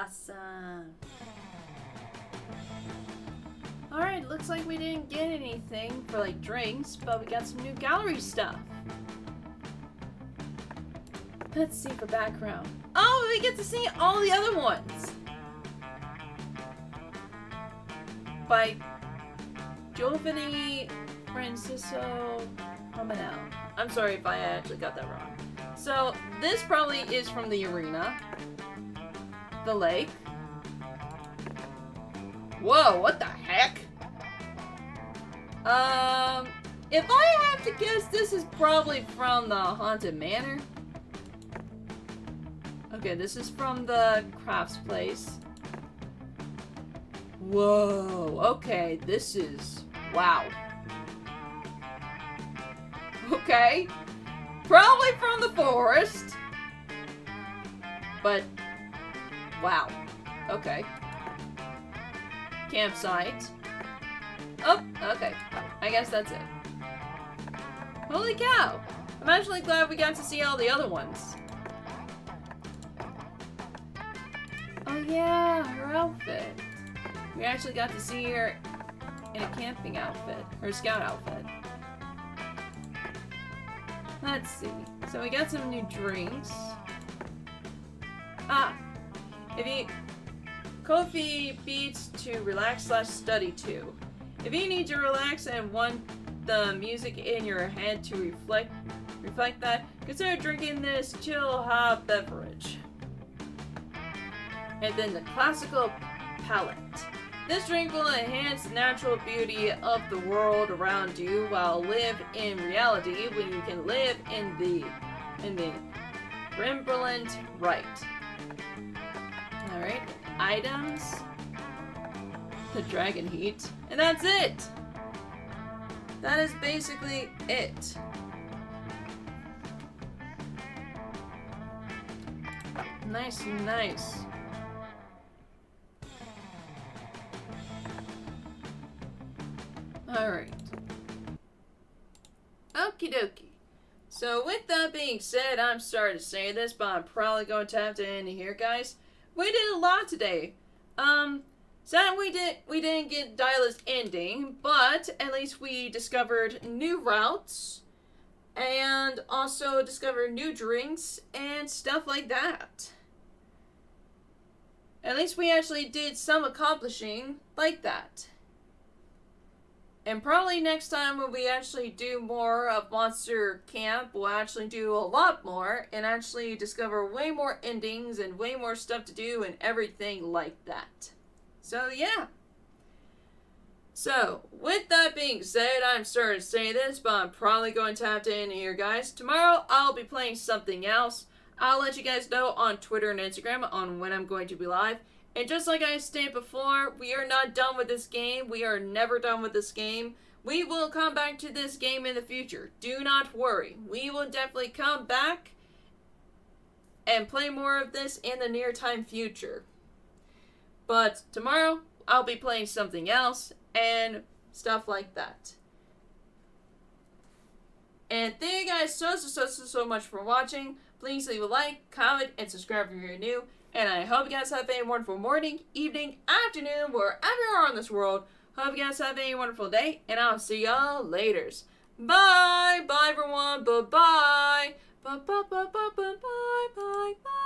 awesome. Alright, looks like we didn't get anything for like drinks, but we got some new gallery stuff. Let's see for background. Oh, we get to see all the other ones! By Giovanni Francisco Romanel. I'm sorry if I actually got that wrong. So, this probably is from the arena. The lake. Whoa, what the heck? If I have to guess, this is probably from the Haunted Manor. Okay, this is from the crafts place. Whoa, okay, this is... wow. Okay. Probably from the forest. But... wow. Okay. Campsite. Oh, okay. I guess that's it. Holy cow! I'm actually glad we got to see all the other ones. Oh yeah, her outfit. We actually got to see her in a camping outfit. Her scout outfit. Let's see. So we got some new drinks. Ah! If you... Ko-fi beats to relax/study to. If you need to relax and want the music in your head to reflect that, consider drinking this chill hot beverage. And then the classical palette. This drink will enhance the natural beauty of the world around you while live in reality when you can live in the Rembrandt right. Alright, items. The dragon heat. And that's it! That is basically it. Nice, nice. Alright. Okie dokie. So with that being said, I'm sorry to say this, but I'm probably going to have to end it here, guys. We did a lot today. Sad we didn't get Diala's ending, but at least we discovered new routes and also discovered new drinks and stuff like that. At least we actually did some accomplishing like that. And probably next time when we actually do more of Monster Camp, we'll actually do a lot more and actually discover way more endings and way more stuff to do and everything like that. So yeah. So, with that being said, I'm sorry to say this, but I'm probably going to have to end here, guys. Tomorrow, I'll be playing something else. I'll let you guys know on Twitter and Instagram on when I'm going to be live. And just like I stated before, we are not done with this game. We are never done with this game. We will come back to this game in the future. Do not worry. We will definitely come back and play more of this in the near time future. But tomorrow, I'll be playing something else and stuff like that. And thank you guys so much for watching. Please leave a like, comment, and subscribe if you're new. And I hope you guys have a wonderful morning, evening, afternoon, wherever you are in this world. Hope you guys have a wonderful day, and I'll see y'all laters. Bye! Bye, everyone. Bye-bye. Bye-bye-bye-bye-bye-bye-bye.